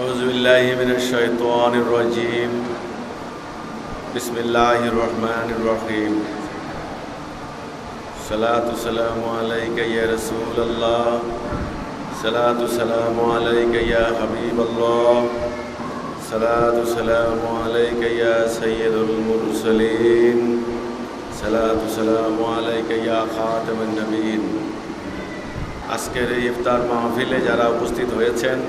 আউযুবিল্লাহি মিনাশ শাইতানির রাজীম। বিসমিল্লাহির রহমানির রহিম। সালাতু সালামু আলাইকা ইয়া রাসূলুল্লাহ, সালাতু সালামু আলাইকা ইয়া হাবিবাল্লাহ, সালাতু সালামু আলাইকা ইয়া সাইয়্যিদুল মুরসালিন, সালাতু সালামু আলাইকা ইয়া খাতামান নবিয়্যিন। আজকের এই ইফতার মাহফিলে যারা উপস্থিত হয়েছেন,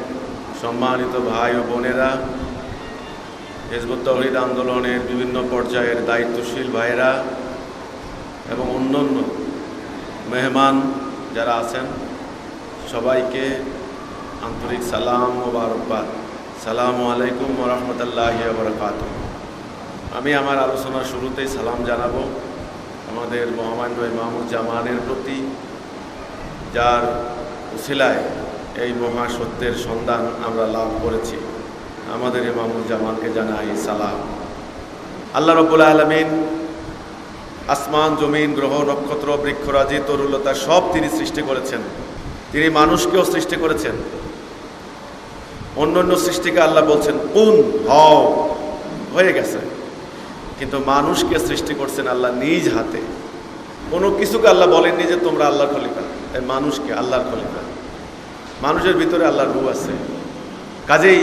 সম্মানিত ভাই ও বোনেরা, হিজবুত তাওহীদ আন্দোলনের বিভিন্ন পর্যায়ের দায়িত্বশীল ভাইয়েরা এবং অন্যান্য মেহমান যারা আছেন, সবাইকে আন্তরিক সালাম ও মোবারকবাদ। সালামু আলাইকুম ওয়া রাহমাতুল্লাহি ওয়া বারাকাতুহু। আমি আমার আলোচনার শুরুতেই সালাম জানাবো আমাদের মহামান্য ইমামুজ্জামানের প্রতি, যার উসিলায় এই মহাসত্যের সন্ধান আমরা লাভ করেছি। আমাদের ইমামুজ্জামানকে জানাই সালাম। আল্লাহ রাব্বুল আলামিন আসমান, জমিন, গ্রহ, নক্ষত্র, বৃক্ষরাজি, তরুলতা সব তিনি সৃষ্টি করেছেন। তিনি মানুষকেও সৃষ্টি করেছেন। অন্যান্য সৃষ্টিকে আল্লাহ বলছেন কুন, হও, হয়ে গেছে। কিন্তু মানুষকে সৃষ্টি করছেন আল্লাহ নিজ হাতে। কোনো কিছুকে আল্লাহ বলেননি যে তোমরা আল্লাহর খলিফা। এই মানুষকে আল্লাহর খলিফা। মানুষের ভিতরে আল্লাহর রূহ আছে, কাজেই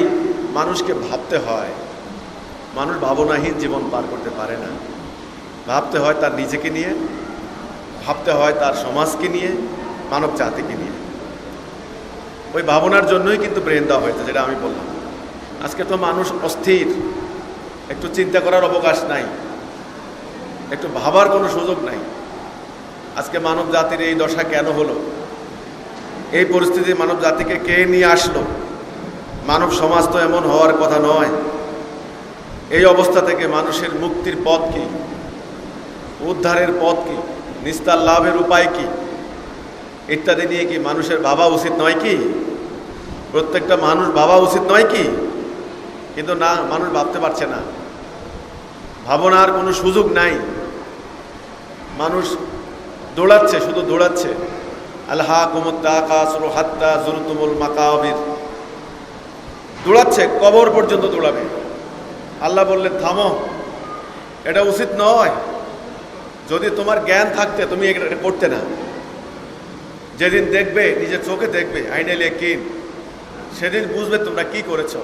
মানুষকে ভাবতে হয়। মানুষ ভাবনাহীন জীবন পার করতে পারে না। ভাবতে হয় তার নিজেকে নিয়ে, ভাবতে হয় তার সমাজকে নিয়ে, মানব জাতিকে নিয়ে। ওই ভাবনার জন্যই কিন্তু ব্রেন দেওয়া হয়েছে, যেটা আমি বললাম। আজকে তো মানুষ অস্থির, একটু চিন্তা করার অবকাশ নাই, একটু ভাবার কোনো সুযোগ নাই। আজকে মানব জাতির এই দশা কেন হলো? এই পরিস্থিতি মানব জাতিকে কে নিয়ে আসলো? মানব সমাজ তো এমন হওয়ার কথা নয়। এই অবস্থা থেকে মানুষের মুক্তির পথ কি, উদ্ধারের পথ কি, নিস্তার লাভের উপায় কি, ইত্যাদি নিয়ে কি মানুষের ভাবা উচিত নয় কি? প্রত্যেকটা মানুষ ভাবা উচিত নয় কি? কিন্তু না, মানুষ ভাবতে পারছে না। ভাবনার কোনো সুযোগ নাই। মানুষ দৌড়াচ্ছে, শুধু দৌড়াচ্ছে। আলহাকুমুত তাকাসুরু হাত্তা যুরতুমুল মাকাবির। দৌড়াচ্ছে, কবর পর্যন্ত দৌড়াবে। আল্লাহ বললেন থামো, এটা উচিত নয়। যদি তোমার জ্ঞান থাকতে তুমি এটা করতে না। যেদিন দেখবে, নিজের চোখে দেখবে, আইনাল ইয়াকিন, সেদিন বুঝবে তোমরা কি করেছো।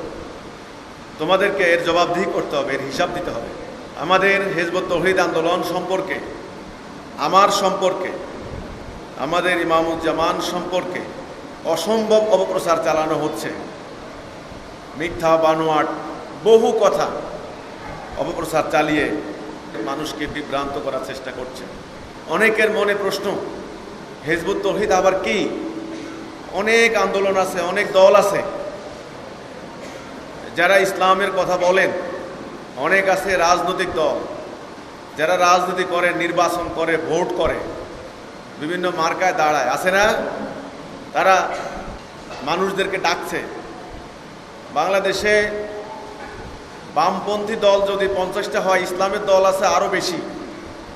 তোমাদেরকে এর জবাবদিহি করতে হবে, এর হিসাব দিতে হবে। আমাদের হিজবুত তাওহীদ আন্দোলন সম্পর্কে, আমার সম্পর্কে, আমাদের ইমামুজ্জামান সম্পর্কে অসম্ভব অপপ্রচার চালানো হচ্ছে। মিথ্যা, বানোয়াট বহু কথা অপপ্রচার চালিয়ে মানুষকে বিভ্রান্ত করার চেষ্টা করছে। অনেকের মনে প্রশ্ন, হিজবুত তাওহীদ আবার কি? অনেক আন্দোলন আছে, অনেক দল আছে যারা ইসলামের কথা বলেন। অনেক আছে রাজনৈতিক দল যারা রাজনীতি করে, নির্বাচন করে, ভোট করে, বিভিন্ন মার্কায় দাঁড়ায়, আছে না? তারা মানুষদেরকে ডাকছে। বাংলাদেশে বামপন্থী দল যদি 50টা হয়, ইসলামের দল আছে আরও বেশি।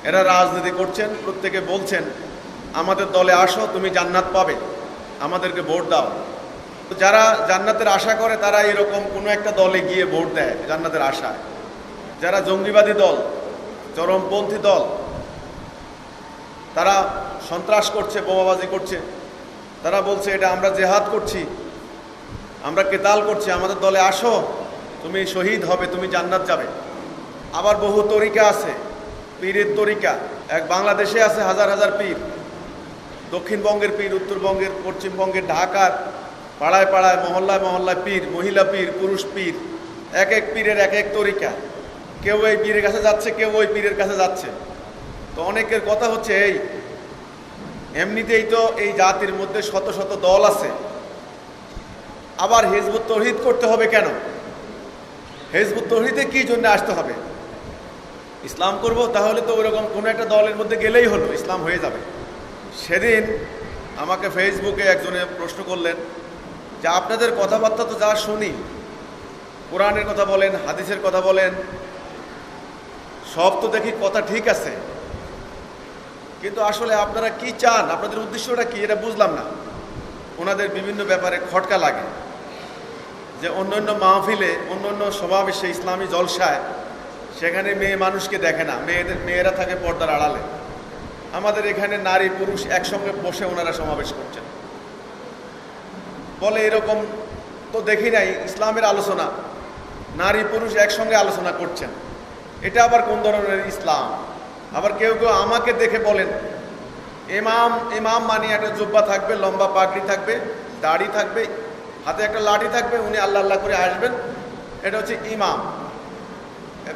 এরা রাজনীতি করছেন, প্রত্যেকে বলছেন আমাদের দলে আসো, তুমি জান্নাত পাবে, আমাদেরকে ভোট দাও। তো যারা জান্নাতের আশা করে তারা এরকম কোনো একটা দলে গিয়ে ভোট দেয় জান্নাতের আশায়। যারা জঙ্গিবাদী দল, চরমপন্থী দল, তারা সন্ত্রাস করছে, বোমাবাজি করছে, তারা বলছে এটা আমরা জেহাদ করছি, আমরা কেতাল করছি, আমাদের দলে আসো, তুমি শহীদ হবে, তুমি জান্নাত যাবে। আবার বহু তরিকা আছে, পীরের তরিকা। এক বাংলাদেশে আছে হাজার হাজার পীর। দক্ষিণবঙ্গের পীর, উত্তরবঙ্গের, পশ্চিমবঙ্গের, ঢাকার পাড়ায় পাড়ায়, মহল্লায় মহল্লায় পীর, মহিলা পীর, পুরুষ পীর। এক এক পীরের এক এক তরিকা। কেউ এই পীরের কাছে যাচ্ছে, কেউ ওই পীরের কাছে যাচ্ছে। তো অনেকের কথা হচ্ছে এই, এমনিতেই তো এই জাতির মধ্যে শত শত দল আছে, আবার হিজবুত তাওহীদ করতে হবে কেন? হিজবুত তাওহীদে কি জন্য আসতে হবে? ইসলাম করব, তাহলে তো ওইরকম কোনো একটা দলের মধ্যে গেলেই হলো, ইসলাম হয়ে যাবে। সেদিন আমাকে ফেসবুকে একজনে প্রশ্ন করলেন যে আপনাদের কথাবার্তা তো যা শুনি, কোরআনের কথা বলেন, হাদিসের কথা বলেন, সব তো দেখি কথা ঠিক আছে, কিন্তু আসলে আপনারা কি চান, আপনাদের উদ্দেশ্যটা কি, এটা বুঝলাম না। ওনাদের বিভিন্ন ব্যাপারে খটকা লাগে। যে অন্য অন্য মাহফিলে, অন্য অন্য সমাবেশে, ইসলামী জলসায় সেখানে মেয়ে মানুষকে দেখে না, মেয়েরা থাকে পর্দার আড়ালে। আমাদের এখানে নারী পুরুষ একসঙ্গে বসে ওনারা সমাবেশ করছেন। বলে এরকম তো দেখি নাই, ইসলামের আলোচনা নারী পুরুষ একসঙ্গে আলোচনা করছেন, এটা আবার কোন ধরনের ইসলাম? আবার কেউ কেউ আমাকে দেখে বলেন ইমাম মানে একটা জুব্বা থাকবে, লম্বা পাগড়ি থাকবে, দাড়ি থাকবে, হাতে একটা লাঠি থাকবে, উনি আল্লাহ আল্লাহ করে আসবেন, এটা হচ্ছে ইমাম।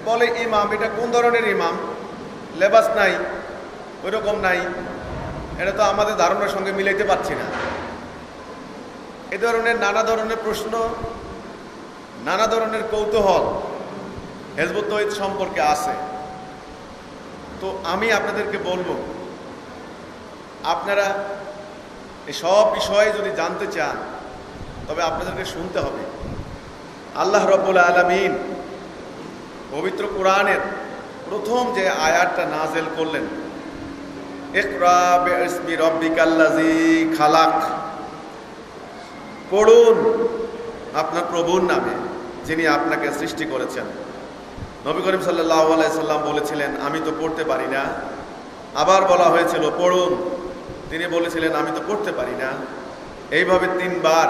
বলে ইমাম, এটা কোন ধরনের ইমাম? লেবাস নাই, ওই রকম নাই, এটা তো আমাদের ধারণার সঙ্গে মিলাইতে পারছি না। এ ধরনের নানা ধরনের প্রশ্ন, নানা ধরনের কৌতূহল হিজবুত তৌহিদ সম্পর্কে আছে। তো আমি আপনাদেরকে বলবো, আপনারা এসব বিষয়ে যদি জানতে চান তবে আপনাদেরকে শুনতে হবে। আল্লাহ রাব্বুল আলামিন পবিত্র কোরআনের প্রথম যে আয়াতটা নাযিল করলেন, ইকরা বিইসমি রাব্বিকাল্লাযী খালাক, পড়ুন আপনার প্রভুর নামে যিনি আপনাকে সৃষ্টি করেছেন। নবী করিম সাল্লাল্লাহু আলাইহি সাল্লাম বলেছিলেন আমি তো পড়তে পারি না। আবার বলা হয়েছিল পড়ুন, তিনি বলেছিলেন আমি তো পড়তে পারি না। এইভাবে 3 বার।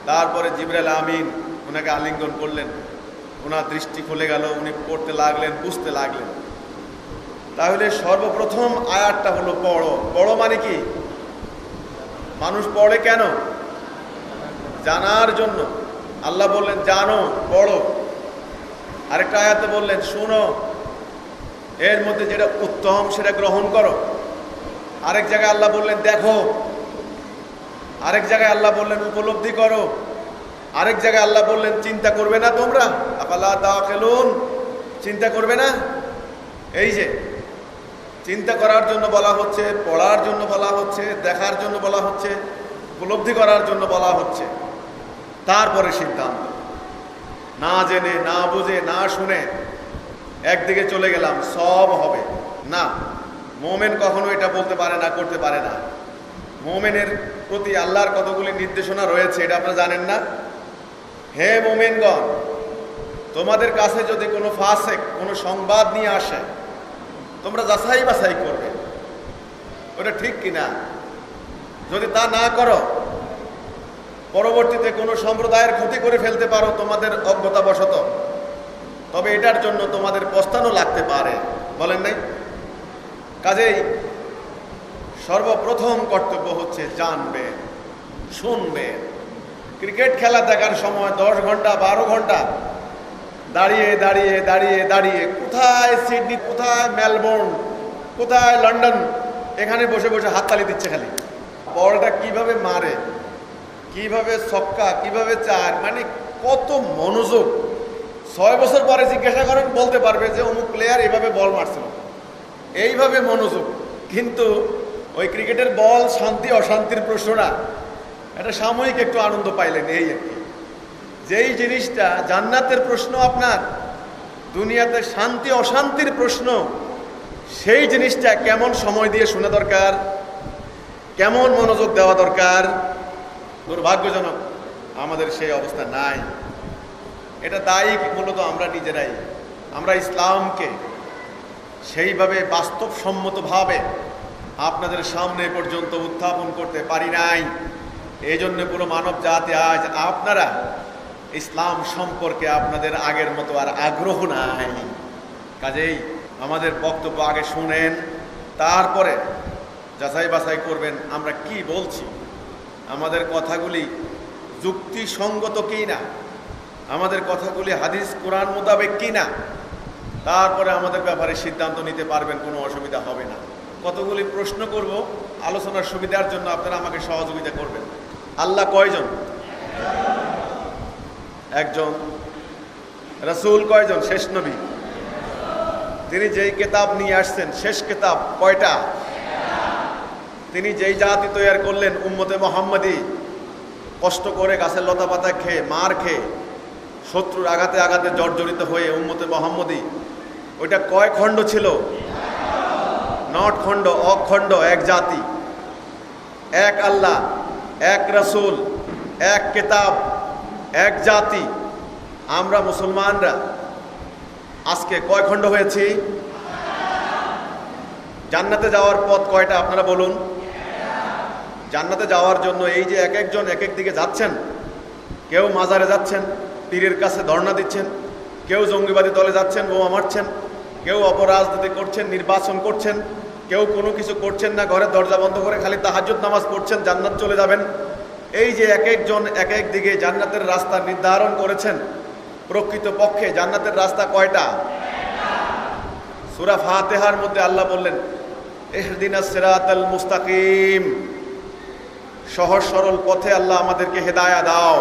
তারপরে জিবরাইল আমিন ওনাকে আলিঙ্গন করলেন, ওনার দৃষ্টি খুলে গেল, উনি পড়তে লাগলেন, বুঝতে লাগলেন। তাহলে সর্বপ্রথম আয়াতটা হলো পড়ো। পড়ো মানে কি? মানুষ পড়ে কেন? জানার জন্য। আল্লাহ বললেন জানো, পড়ো। আরেকটা আয়াতে বললেন শোনো, এর মধ্যে যেটা উত্তম সেটা গ্রহণ করো। আরেক জায়গায় আল্লাহ বললেন দেখো। আরেক জায়গায় আল্লাহ বললেন উপলব্ধি করো। আরেক জায়গায় আল্লাহ বললেন চিন্তা করবে না তোমরা? আফালা তাআকিলুন, চিন্তা করবে না? এই যে চিন্তা করার জন্য বলা হচ্ছে, পড়ার জন্য বলা হচ্ছে, দেখার জন্য বলা হচ্ছে, উপলব্ধি করার জন্য বলা হচ্ছে। তারপরে সিদ্ধান্ত। না জেনে, না বুঝে, না শুনে একদিকে চলে গেলাম সব হবে না। মুমিন কখনো এটা বলতে পারে না, করতে পারে না। মুমিনের প্রতি আল্লাহর কতগুলি নির্দেশনা রয়েছে, এটা আপনারা জানেন না? হে মুমিনগণ, তোমাদের কাছে যদি কোনো ফাসিক কোনো সংবাদ নিয়ে আসে, তোমরা যাচাই বাছাই করবে ওটা ঠিক কিনা। যদি তা না করো, পরবর্তীতে কোনো সম্প্রদায়ের ক্ষতি করে ফেলতে পারো তোমাদের অজ্ঞতাবশত, তবে এটার জন্য তোমাদের পস্তানো লাগতে পারে। বলেন নাই? কাজেই সর্বপ্রথম কর্তব্য হচ্ছে জানবে, শুনবে। ক্রিকেট খেলা দেখার সময় 10 ঘন্টা 12 ঘন্টা দাঁড়িয়ে দাঁড়িয়ে দাঁড়িয়ে দাঁড়িয়ে কোথায় সিডনি, কোথায় মেলবোর্ন, কোথায় লন্ডন, এখানে বসে বসে হাততালি দিচ্ছে খালি। বলটা কিভাবে মারে, কিভাবে ছক্কা, কিভাবে চার, মানে কত মনোযোগ। 6 বছর পরে জিজ্ঞাসা করেন বলতে পারবে যে অমুক প্লেয়ার এইভাবে বল মারছিল, এইভাবে মনোযোগ। কিন্তু ওই ক্রিকেটের বল শান্তি অশান্তির প্রশ্ন না, এটা সাময়িক একটু আনন্দ পাইলেন, এই আর কি। যেই জিনিসটা জান্নাতের প্রশ্ন, আপনার দুনিয়াতে শান্তি অশান্তির প্রশ্ন, সেই জিনিসটা কেমন সময় দিয়ে শোনা দরকার, কেমন মনোযোগ দেওয়া দরকার। দুর্ভাগ্যজনক আমাদের সেই অবস্থা নাই। এটা দায়ী মূলত আমরা নিজেরাই। আমরা ইসলামকে সেইভাবে বাস্তবসম্মতভাবে আপনাদের সামনে পর্যন্ত উত্থাপন করতে পারি নাই। এই জন্য পুরো মানব জাতি আজ আপনারা ইসলাম সম্পর্কে আপনাদের আগের মতো আর আগ্রহ নাই। কাজেই আমাদের বক্তব্য আগে শুনেন, তারপরে যাচাই বাছাই করবেন আমরা কি বলছি, আমাদের কথাগুলি যুক্তিসঙ্গত কি না, আমাদের কথাগুলি হাদিস কোরআন মোতাবেক কি না। তারপরে আমাদের ব্যাপারে সিদ্ধান্ত নিতে পারবেন, কোনো অসুবিধা হবে না। কতগুলি প্রশ্ন করব আলোচনার সুবিধার জন্য, আপনারা আমাকে সহযোগিতা করবেন। আল্লাহ কয়জন? একজন। রাসূল কয়জন? শেষ নবী। তিনি যেই কিতাব নিয়ে আসছেন, শেষ কিতাব কয়টা? তিনি যেই জাতি তৈরি করলেন উম্মতে মুহাম্মাদি, কষ্ট করে গাছের লতা পাতা খেয়ে, মার খেয়ে, শত্রুর আঘাতে আঘাতে জর্জরিত হয়ে উম্মতে মুহাম্মাদি, ওইটা কয় খণ্ড ছিল? 9 খণ্ড, অখণ্ড, এক জাতি, এক আল্লাহ, এক রাসূল, এক কিতাব, এক জাতি আমরা মুসলমানরা আজকে কয় খণ্ড হয়েছি? জান্নাতে যাওয়ার পথ কয়টা আপনারা বলুন? জান্নাতে যাওয়ার জন্য এই যে এক একজন এক এক দিকে যাচ্ছেন, কেউ মাজারে যাচ্ছেন, পীরের কাছে ধর্ণা দিচ্ছেন, কেউ জঙ্গিবাদী দলে যাচ্ছেন, বোমা মারছেন, কেউ অপরাজনীতি করছেন, নির্বাচন করছেন, কেউ কোনো কিছু করছেন না, ঘরের দরজা বন্ধ করে খালি তাহাজ্জুদ নামাজ পড়ছেন, জান্নাত চলে যাবেন। এই যে এক একজন এক এক দিকে জান্নাতের রাস্তা নির্ধারণ করেছেন, প্রকৃত পক্ষে জান্নাতের রাস্তা কয়টা? সূরা ফাতিহার মধ্যে আল্লাহ বললেন, ইহদিনাস সিরাতাল মুস্তাকিম, সহজ সরল পথে আল্লাহ আমাদেরকে হেদায়া দাও।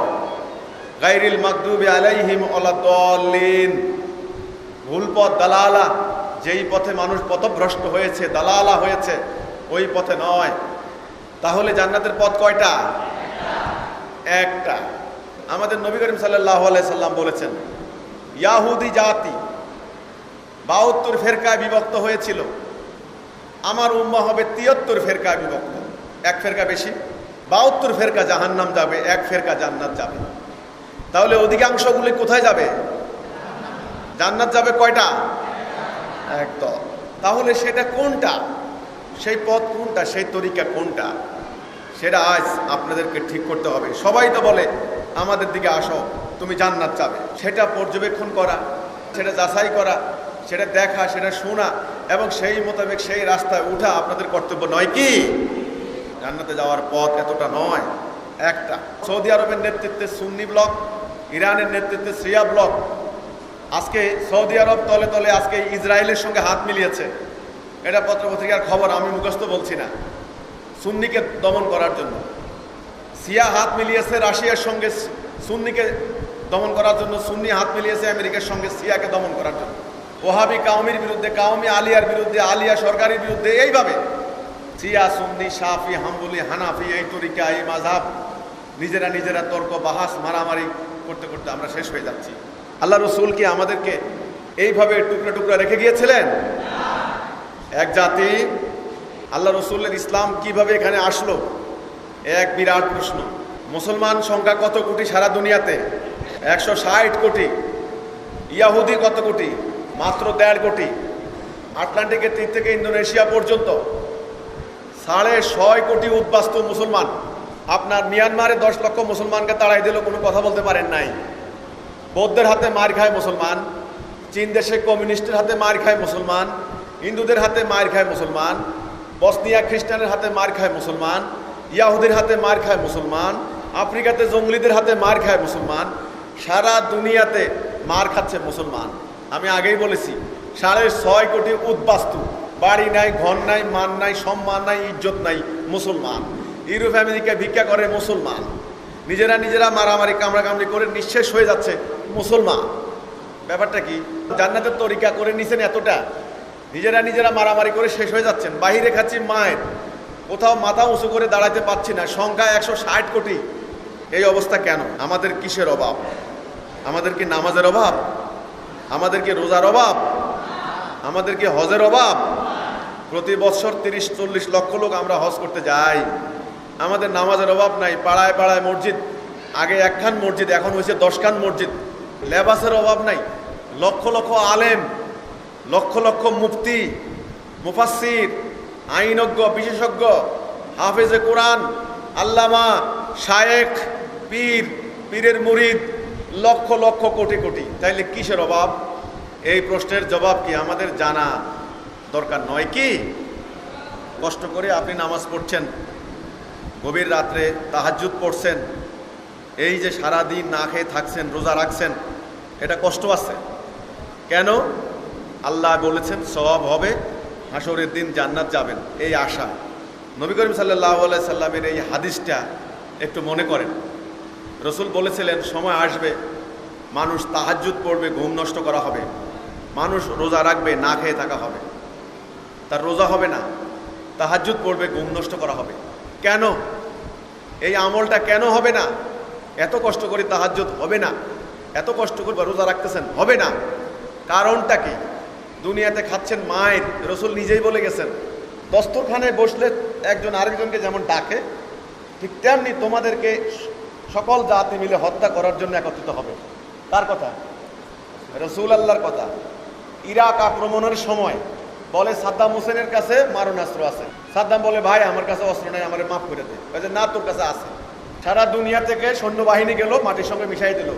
গায়রিল মাগদুবি আলাইহিম ওয়ালাদ-দাল্লিন, ভুল পথ, দালালা, যেই পথে মানুষ পথভ্রষ্ট হয়েছে, দালালা হয়েছে, ওই পথে নয়। তাহলে জান্নাতের পথ কয়টা? একটা। আমাদের নবী করিম সাল্লাল্লাহু আলাইহি সাল্লাম বলেছেন, ইয়াহুদি জাতি 72 ফেরকায় বিভক্ত হয়েছিল, আমার উম্মাহ হবে 73 ফেরকায় বিভক্ত। এক ফেরকা বেশি, 72 ফেরকা জাহান্নাম যাবে, এক ফেরকা জান্নাত যাবে। তাহলে অধিকাংশগুলি কোথায় যাবে? জান্নাত যাবে কয়টা? একদম। তাহলে সেটা কোনটা? সেই পথ কোনটা? সেই তরিকা কোনটা? সেটা আজ আপনাদেরকে ঠিক করতে হবে। সবাই তো বলে আমাদের দিকে আসো, তুমি জান্নাত যাবে। সেটা পর্যবেক্ষণ করা, সেটা যাচাই করা, সেটা দেখা, সেটা শোনা এবং সেই মোতাবেক সেই রাস্তায় উঠা আপনাদের কর্তব্য নয় কি? জান্নাতে যাওয়ার পথ এতটা নয়, একটা। সৌদি আরবের নেতৃত্বে সুন্নি ব্লক, ইরানের নেতৃত্বে শিয়া ব্লক। আজকে সৌদি আরব তলে তলে আজকে ইসরায়েলের সঙ্গে হাত মিলিয়েছে। এটা পত্রপত্রিকার খবর, আমি মুখস্থ বলছি না। সুন্নিকে দমন করার জন্য শিয়া হাত মিলিয়েছে রাশিয়ার সঙ্গে সুন্নিকে দমন করার জন্য, সুন্নি হাত মিলিয়েছে আমেরিকার সঙ্গে শিয়াকে দমন করার জন্য। ওহাবি কাউমির বিরুদ্ধে, কাউমি আলিয়ার বিরুদ্ধে, আলিয়া সরকারের বিরুদ্ধে, এইভাবে শিয়া, সুন্নি, শাফি, হাম্বলি, হানাফি, এই তরিকা, এই মাযহাব, নিজেরা নিজেরা তর্ক বাহাস মারামারি করতে করতে আমরা শেষ হয়ে যাচ্ছি। আল্লাহ রসুল কি আমাদেরকে এইভাবে টুকরা টুকরা রেখে গিয়েছিলেন? এক জাতি, আল্লাহ রসুলের ইসলাম কিভাবে এখানে আসলো, এক বিরাট প্রশ্ন। মুসলমান সংখ্যা কত কোটি সারা দুনিয়াতে? 160 কোটি। ইয়াহুদি কত কোটি? মাত্র 1.5 কোটি। আটলান্টিকের তীর থেকে ইন্দোনেশিয়া পর্যন্ত 6.5 কোটি উদ্বাস্তু মুসলমান। আপনার মিয়ানমারে 10 লক্ষ মুসলমানকে তাড়াই দিল, কোনো কথা বলতে পারেন নাই। বৌদ্ধের হাতে মার খায় মুসলমান, চীন দেশে কমিউনিস্টের হাতে মার খায় মুসলমান, হিন্দুদের হাতে মার খায় মুসলমান, বসনিয়া খ্রিস্টানের হাতে মার খায় মুসলমান, ইয়াহুদের হাতে মার খায় মুসলমান, আফ্রিকাতে জঙ্গলিদের হাতে মার খায় মুসলমান, সারা দুনিয়াতে মার খাচ্ছে মুসলমান। আমি আগেই বলেছি 6.5 কোটি উদ্বাস্তু, বাড়ি নাই, ঘর নাই, মান নাই, সম্মান নাই, ইজ্জত নাই, মুসলমান। ইউরোপ আমেরিকায় ভিক্ষা করে মুসলমান, নিজেরা নিজেরা মারামারি কামড়াকামড়ি করে নিঃশেষ হয়ে যাচ্ছে মুসলমান। ব্যাপারটা কি? জান্নাতের তরিকা করে নিছেন এতটা, নিজেরা নিজেরা মারামারি করে শেষ হয়ে যাচ্ছেন। বাহিরে খাচ্ছি মায়ের, কোথাও মাথা উঁচু করে দাঁড়াতে পারছি না, সংখ্যা 160 কোটি। এই অবস্থা কেন? আমাদের কিসের অভাব? আমাদের কি নামাজের অভাব? আমাদের কি রোজার অভাব? আমাদের কি হজের অভাব? প্রতি বছর 30-40 লক্ষ লোক আমরা হজ করতে যাই। আমাদের নামাজের অভাব নাই। পাড়ায় পাড়ায় মসজিদ, আগে 1খান মসজিদ, এখন হয়েছে 10খান মসজিদ। লেবাসের অভাব নাই। লক্ষ লক্ষ আলেম, লক্ষ লক্ষ মুফতি, মুফাসসির, আইনজ্ঞ, বিশেষজ্ঞ, হাফেজে কোরআন, আল্লামা, শায়েখ, পীর, পীরের মুরিদ, লক্ষ লক্ষ কোটি কোটি। তাইলে কিসের অভাব? এই প্রশ্নের জবাব কি আমাদের জানা দরকার নয় কি? কষ্ট করে আপনি নামাজ পড়ছেন, গভীর রাত্রে তাহাজ্জুদ পড়ছেন, এই যে সারা দিন না খেয়ে থাকছেন, রোজা রাখছেন, এটা কষ্ট আছে কেন? আল্লাহ বলেছেন সওয়াব হবে, হাসরের দিন জান্নাত যাবেন, এই আশা। নবী করিম সাল্লাল্লাহু আলাইহি সাল্লামের এই হাদিসটা একটু মনে করেন। রসুল বলেছিলেন সময় আসবে মানুষ তাহাজ্জুদ পড়বে, ঘুম নষ্ট করা হবে, মানুষ রোজা রাখবে, না খেয়ে থাকা হবে, তার রোজা হবে না, তাহাজ্জুদ পড়বে, ঘুম নষ্ট করা হবে। কেন? এই আমলটা কেন হবে না? এত কষ্ট করে তাহাজ্জুদ হবে না, এত কষ্ট করে রোজা রাখতেছেন, হবে না, কারণটা কি? দুনিয়াতে খাচ্ছেন মায়ের। রসুল নিজেই বলে গেছেন, দস্তরখানে বসলে একজন আরেকজনকে যেমন ডাকে, ঠিক তেমনি তোমাদেরকে সকল জাতি মিলে হত্যা করার জন্য একত্রিত হবে। কার কথা? রাসূল আল্লাহর কথা। ইরাক আক্রমণের সময় বলে সাদ্দাম হোসেনের কাছে মারণাস্ত্র আছে। সাদ্দাম বলে ভাই আমার কাছে অস্ত্র নেই, আমার মাফ করে দে। বলে না, তোর কাছে আছে। সারা দুনিয়া থেকে সৈন্যবাহিনী গেল, মাটির সঙ্গে মিশাই দিল।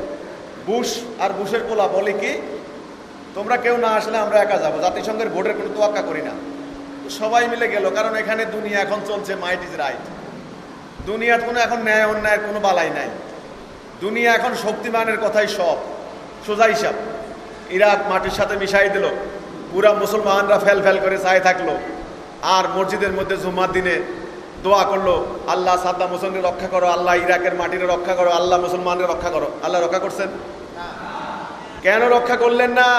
বুশ আর বুশের পোলা বলে কি, তোমরা কেউ না আসলে আমরা একা যাবো, জাতিসংঘের ভোটের কোনো তোয়াক্কা করি না। সবাই মিলে গেল, কারণ এখানে দুনিয়া এখন চলছে মাইট ইজ রাইট। দুনিয়ার কোনো এখন ন্যায় অন্যায়ের কোনো বালাই নাই। দুনিয়া এখন শক্তিমানের কথাই সব, সোজা হিসাব। ইরাক মাটির সাথে মিশাই দিল, পুরা মুসলমানরা ফেল ফেল করে চাই থাকলো। আর মসজিদের মধ্যে জুম্মার দিনে দোয়া করলো, আল্লাহ সাদ্দাম হোসেনকে রক্ষা করো, আল্লাহ ইরাকের মাটিরে রক্ষা করো, আল্লাহ মুসলমানকে রক্ষা করো। আল্লাহ রক্ষা করছেন? কেন রক্ষা করলেন না?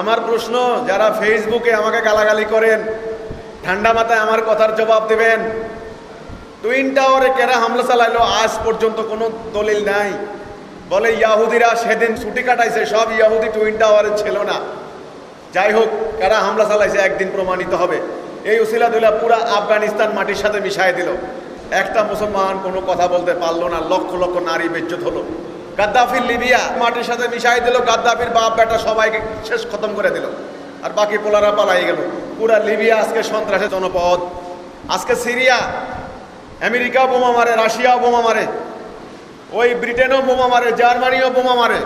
আমার প্রশ্ন, যারা ফেসবুকে আমাকে গালাগালি করেন, ঠান্ডা মাথায় আমার কথার জবাব দেবেন। টুইন টাওয়ারে কেরা হামলা চালাইলো, আজ পর্যন্ত কোনো দলিল নাই। বলে ইয়াহুদিরা সেদিন ছুটি কাটাইছে, সব ইয়াহুদি টুইন টাওয়ারে ছিল না। যাই হোক, কারা হামলা চালাইছে একদিন প্রমাণিত হবে। এই উসিলা দুলা পুরা আফগানিস্তান মাটির সাথে মিশাই দিল। একটা মুসলমান কোনো কথা বলতে পারলো না, লক্ষ লক্ষ নারী বেজ্জত হলো। গাদ্দাফির লিবিয়া মাটির সাথে মিশাই দিল, গাদ্দাফির বাপ বেটা সবাইকে শেষ খতম করে দিল, আর বাকি পোলারা পালাই গেল। পুরা লিবিয়া আজকে সন্ত্রাসের জনপদ। আজকে সিরিয়া, আমেরিকাও বোমা মারে, রাশিয়াও বোমা মারে, ওই ব্রিটেনও বোমা মারে, জার্মানিও বোমা মারে।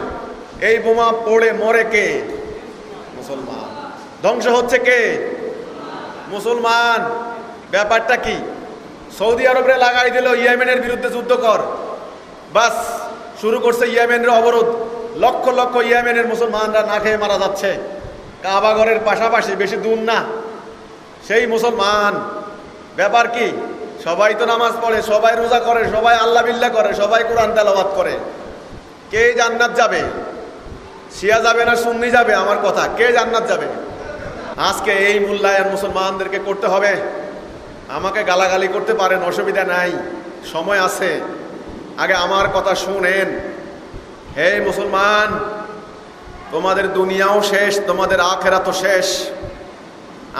এই বোমা পড়ে মরে কে? মুসলমান। ধ্বংস হচ্ছে কে? মুসলমান। ব্যাপারটা কি? সৌদি আরবরে লাগাই দিল, ইয়েমেনের বিরুদ্ধে যুদ্ধ কর। বাস শুরু করছে ইয়েমেনের অবরোধ। লক্ষ লক্ষ ইয়েমেনের মুসলমানরা না খেয়ে মারা যাচ্ছে। কাবাঘরের পাশাপাশি, বেশি দূর না, সেই মুসলমান। ব্যাপার কি? সবাই তো নামাজ পড়ে, সবাই রোজা করে, সবাই আল্লাহ বিল্লাহ করে, সবাই কোরআন তেলাওয়াত করে। কে জান্নাত যাবে? শিয়া যাবে না সুন্নি যাবে? আমার কথা, কে জান্নাত যাবে? আজকে এই মূল্যায়ন মুসলমানদেরকে করতে হবে। আমাকে গালাগালি করতে পারেন, অসুবিধা নাই, সময় আছে। আগে আমার কথা শুনেন। হে মুসলমান, তোমাদের দুনিয়াও শেষ, তোমাদের আখিরাতও শেষ।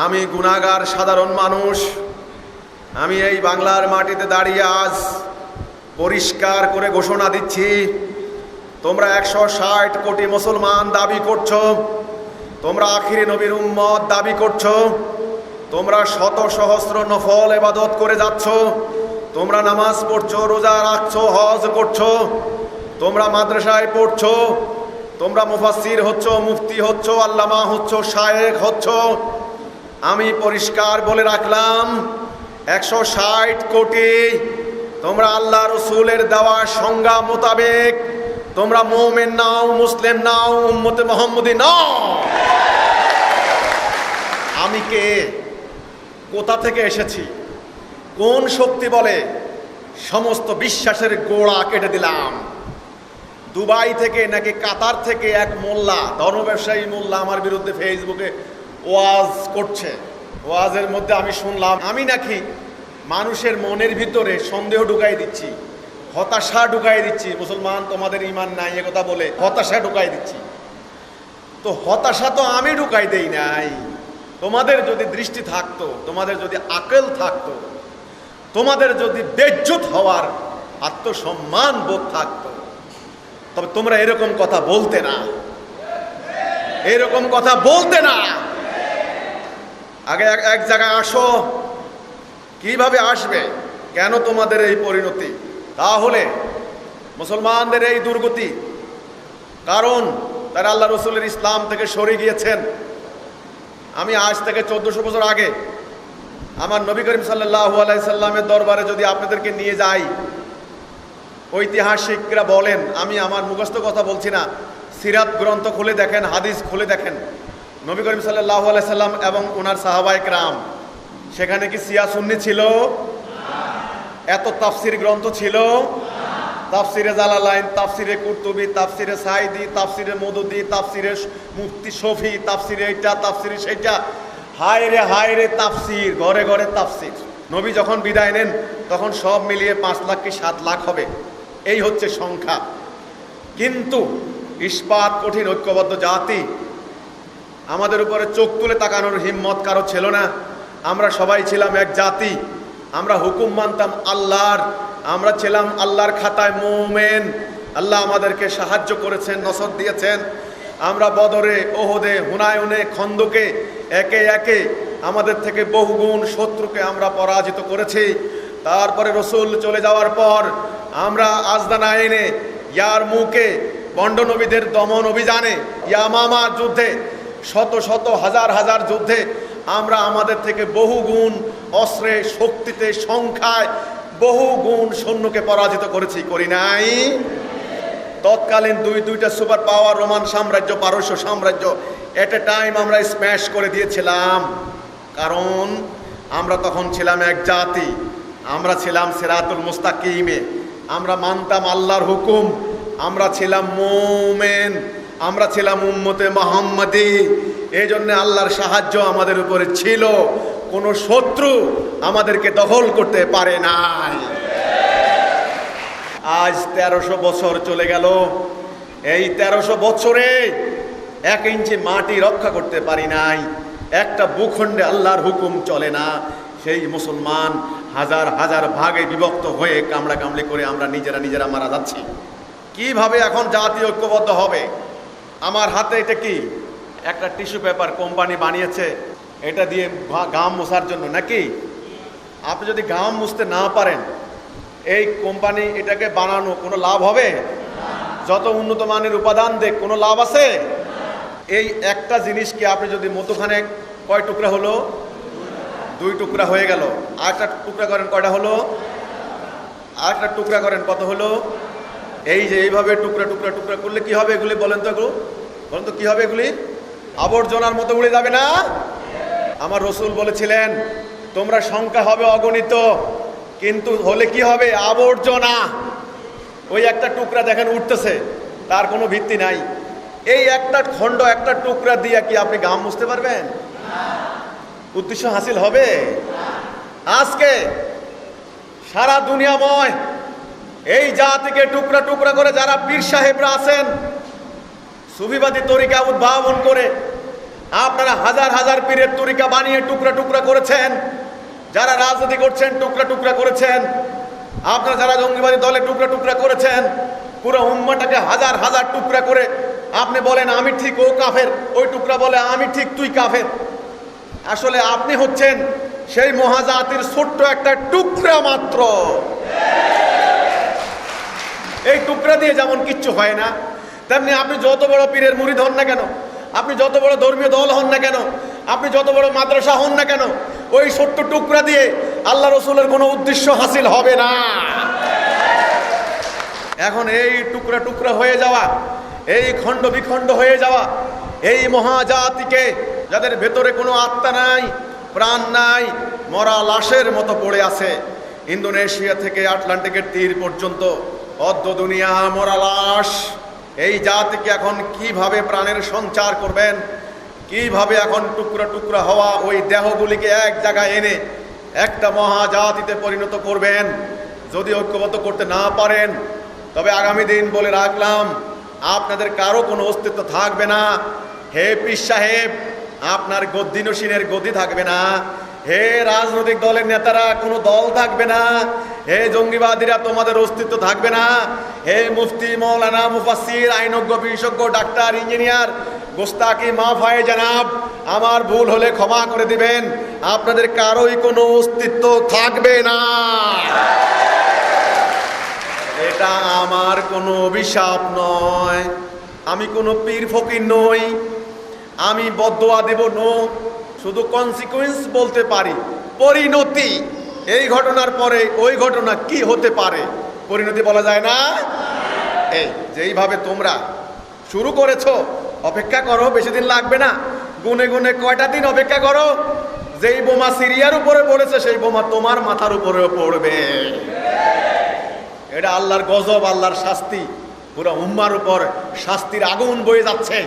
আমি গুনাহগার সাধারণ মানুষ। আমি এই বাংলার মাটিতে দাঁড়িয়ে আজ পরিষ্কার করে ঘোষণা দিচ্ছি, তোমরা 160 কোটি মুসলমান দাবি করছো, তোমরা আখিরি নবীর উম্মত দাবি করছো, তোমরা শত সহস্র নফল ইবাদত করে যাচ্ছ, তোমরা নামাজ পড়ছো, রোজা রাখছো, হজ করছো, তোমরা মাদ্রাসায় পড়ছো, তোমরা মুফাসসির হচ্ছ, মুফতি হচ্ছ, আল্লামা হচ্ছ, শায়েখ হচ্ছ। আমি পরিষ্কার বলে রাখলাম, 160 কোটি তোমরা আল্লাহ রসুলের দেওয়া সংজ্ঞা মোতাবেক তোমরা মুমিন নাও, মুসলিম নাও, উম্মতে মুহাম্মদী নাও। আমি কে? কোথা থেকে এসেছি? কোন শক্তি বলে সমস্ত বিশ্বাসের গোড়া কেটে দিলাম? দুবাই থেকে নাকি কাতার থেকে এক মোল্লা, ধর্ম ব্যবসায়ী মোল্লা আমার বিরুদ্ধে ফেসবুকে ওয়াজ করছে। ওয়াজের মধ্যে আমি শুনলাম আমি নাকি মানুষের মনের ভিতরে সন্দেহ ঢুকাই দিচ্ছি, হতাশা ঢুকাই দিচ্ছি। মুসলমান তোমাদের ঈমান নাই এ কথা বলে হতাশা ঢুকাই দিচ্ছি। তো হতাশা তো আমি ঢুকাই দেই নাই। তোমাদের যদি দৃষ্টি থাকতো, তোমাদের যদি আকল থাকতো, তোমাদের যদি বেজ্জত হওয়ার আত্মসম্মান বোধ থাকতো, তবে তোমরা এরকম কথা বলতে না, এরকম কথা বলতে না। আগে এক জায়গায় আসো। কিভাবে আসবে? কেন তোমাদের এই পরিণতি? তাহলে মুসলমানদের এই দুর্গতি কারণ তারা আল্লাহ রসুলের ইসলাম থেকে সরে গিয়েছেন। আমি আজ থেকে 1400 বছর আগে আমার নবী করিম সাল্লাল্লাহু আলাইহি সাল্লামের দরবারে যদি আপনাদেরকে নিয়ে যাই, ঐতিহাসিকরা বলেন, আমি আমার মুখস্থ কথা বলছি না, সিরাত গ্রন্থ খুলে দেখেন, হাদিস খুলে দেখেন, নবী করিম সাল্লাল্লাহু আলাইহি সাল্লাম এবং ওনার সাহাবায়ে কেরাম সেখানে কি শিয়া সুন্নি ছিল? এত তাফসির গ্রন্থ ছিল? তাফসিরে জালালাইন, তাফসিরে কুরতুবি, তাফসিরে সাইদি, তাফসিরে মদুদি, তাফসিরে মুফতি শফি, তাফসিরে এইটা, তাফসিরে সেইটা। হায় রে তাফসির, ঘরে ঘরে তাফসির। নবী যখন বিদায় নেন তখন সব মিলিয়ে 5 লাখ কি 7 লাখ হবে, এই হচ্ছে সংখ্যা। কিন্তু ইস্পাত কঠিন ঐক্যবদ্ধ জাতি, আমাদের উপরে চোখ তুলে তাকানোর হিম্মত কারো ছিল না। আমরা সবাই ছিলাম এক জাতি, আমরা হুকুম মানতাম আল্লাহর, আমরা ছিলাম আল্লাহর খাতায় মুমিন। আল্লাহ আমাদেরকে সাহায্য করেছেন, নসর দিয়েছেন। আমরা বদরে, ওহদে, হুনায়নে, খন্দকে একে একে আমাদের থেকে বহুগুণ শত্রুকে আমরা পরাজিত করেছি। তারপরে রসুল চলে যাওয়ার পর আমরা আজদানাইনে, ইয়ারমুকে, বন্ডনবীদের দমন অভিযানে, ইয়ামামা যুদ্ধে, শত শত হাজার হাজার যুদ্ধে আমরা আমাদের থেকে বহুগুণ অস্ত্রে, শক্তিতে, সংখ্যায় বহুগুণ সৈন্যকে পরাজিত করেছি, করি নাই? তৎকালীন দুইটা সুপার পাওয়ার, রোমান সাম্রাজ্য, পারস্য সাম্রাজ্য, এট এ টাইম আমরা স্ম্যাশ করে দিয়েছিলাম। কারণ আমরা তখন ছিলাম এক জাতি, আমরা ছিলাম সিরাতুল মুস্তাকিমে, আমরা মানতাম আল্লাহর হুকুম, আমরা ছিলাম মুমিন, আমরা ছিলাম উম্মতে মুহাম্মাদি। এই জন্য আল্লাহর সাহায্য আমাদের উপরে ছিল, কোনো শত্রু আমাদেরকে দখল করতে পারে নাই। আজ 1300 বছর চলে গেল। এই 1300 বছরে 1 ইঞ্চি মাটি রক্ষা করতে পারি নাই। একটা ভূখণ্ডে আল্লাহর হুকুম চলে না। সেই মুসলমান হাজার হাজার ভাগে বিভক্ত হয়ে কামড়াকামড়ি করে আমরা নিজেরা মারা যাচ্ছি। কিভাবে এখন জাতীয় ঐক্যবদ্ধ হবে? আমার হাতে এটা কি? একটা টিস্যু পেপার কোম্পানি বানিয়েছে, এটা দিয়ে ঘাম মোছার জন্য নাকি? আপনি যদি ঘাম মুছতে না পারেন, এই কোম্পানি এটাকে বানানো কোনো লাভ হবে? যত উন্নত মানের উপাদান দেখ, কোনো লাভ আছে? এই একটা জিনিসকে আপনি যদি মতোখানে, কয় টুকরা হলো? 2 টুকরা হয়ে গেল। আরেকটা টুকরা করেন, কয়টা হলো? আরেকটা টুকরা করেন, কত হলো? এই যে এইভাবে টুকরা টুকরা টুকরা করলে কি হবে এগুলি? বলেন তো কি হবে এগুলি? আবর্জনার মতো উড়ে যাবে না? আমার রসুল বলেছিলেন, তোমরা সংখ্যা হবে অগণিত, কিন্তু হলে কি হবে? আবর্জনা। ওই একটা টুকরা দেখেন উঠতেছে, তার কোনো ভিত্তি নাই। এই একটা খণ্ড, একটা টুকরা দিয়ে কি আপনি ঘাম মুছতে পারবেন? উদ্দেশ্য হাসিল হবে? আজকে সারা দুনিয়াময় এই জাতিকে টুকরা টুকরা করে যারা পীর সাহেবরা আছেন, সুফিবাদী তরিকা উদ্ভাবন করে আপনারা হাজার হাজার পীরের তরিকা বানিয়ে টুকরা টুকরা করেছেন। যারা রাজনীতি করছেন টুকরা টুকরা করেছেন। আপনারা যারা জঙ্গিবাদী দলে টুকরা টুকরা করেছেন, পুরো উম্মাটাকে হাজার হাজার টুকরা করে আপনি বলেন আমি ঠিক, ও কাফের, ওই টুকরা বলে আমি ঠিক, তুই কাফের। আসলে আপনি হচ্ছেন সেই মহাজাতির ছোট্ট একটা টুকরা মাত্র। এই টুকরা দিয়ে যেমন কিচ্ছু হয় না, তেমনি আপনি যত বড় পীরের মুরিদ হন না কেন, আপনি যত বড় ধর্মীয় দল হন না কেন, আপনি যত বড় মাদ্রাসা হন না কেন, ওই ছোট্ট টুকরা দিয়ে আল্লাহ রসুলের কোনো উদ্দেশ্য হাসিল হবে না। এখন এই টুকরা টুকরা হয়ে যাওয়া, এই খণ্ড বিখণ্ড হয়ে যাওয়া, এই মহাজাতিকে, যাদের ভেতরে কোনো আত্মা নাই, প্রাণ নাই, মরা লাশের মতো পড়ে আছে, ইন্দোনেশিয়া থেকে আটলান্টিকের তীর পর্যন্ত অর্ধ দুনিয়া মরা লাশ। এই জাতিকে এখন কিভাবে প্রাণের সঞ্চার করবেন? কিভাবে এখন টুকরা টুকরা হওয়া ওই দেহগুলিকে এক জায়গায় এনে একটা মহাজাতিতে পরিণত করবেন? যদি ঐক্যবদ্ধ করতে না পারেন, তবে আগামী দিন বলে রাখলাম, আপনাদের কারো কোনো অস্তিত্ব থাকবে না। হে পীর সাহেব, আপনার গদ্দি নসীনের গদি থাকবে না। হে রাজনৈতিক দলের নেতারা, কোনো দল থাকবে না। হে জঙ্গিবাদীরা, তোমাদের অস্তিত্ব থাকবে না। হে মুফতি, মৌলানা, মুফাসসির, আইনজ্ঞ, বিশেষজ্ঞ, ডাক্তার, ইঞ্জিনিয়ার, গোস্তাকি মাফ হয় জানাব, আমার ভুল হলে ক্ষমা করে দিবেন। আপনাদের কারোই কোনো অস্তিত্ব থাকবে না। এটা আমার কোনো অভিশাপ নয়, আমি কোনো পীর ফকির নই, আমি বদদোয়া দেব নো, শুধু কনসিকুয়েন্স বলতে পারি, পরিণতি। এই ঘটনার পরে ওই ঘটনা কি হতে পারে, পরিণতি বলা যায় না। এই যেইভাবে তোমরা শুরু করেছো, অপেক্ষা করো, বেশি দিন লাগবে না। গুনে গুনে কয়টা দিন অপেক্ষা করো, যেই বোমা সিরিয়ার উপরে পড়েছে সেই বোমা তোমার মাথার উপরেও পড়বে। এটা আল্লাহর গজব, আল্লাহর শাস্তি। পুরো উম্মার উপর শাস্তির আগুন বয়ে যাচ্ছে।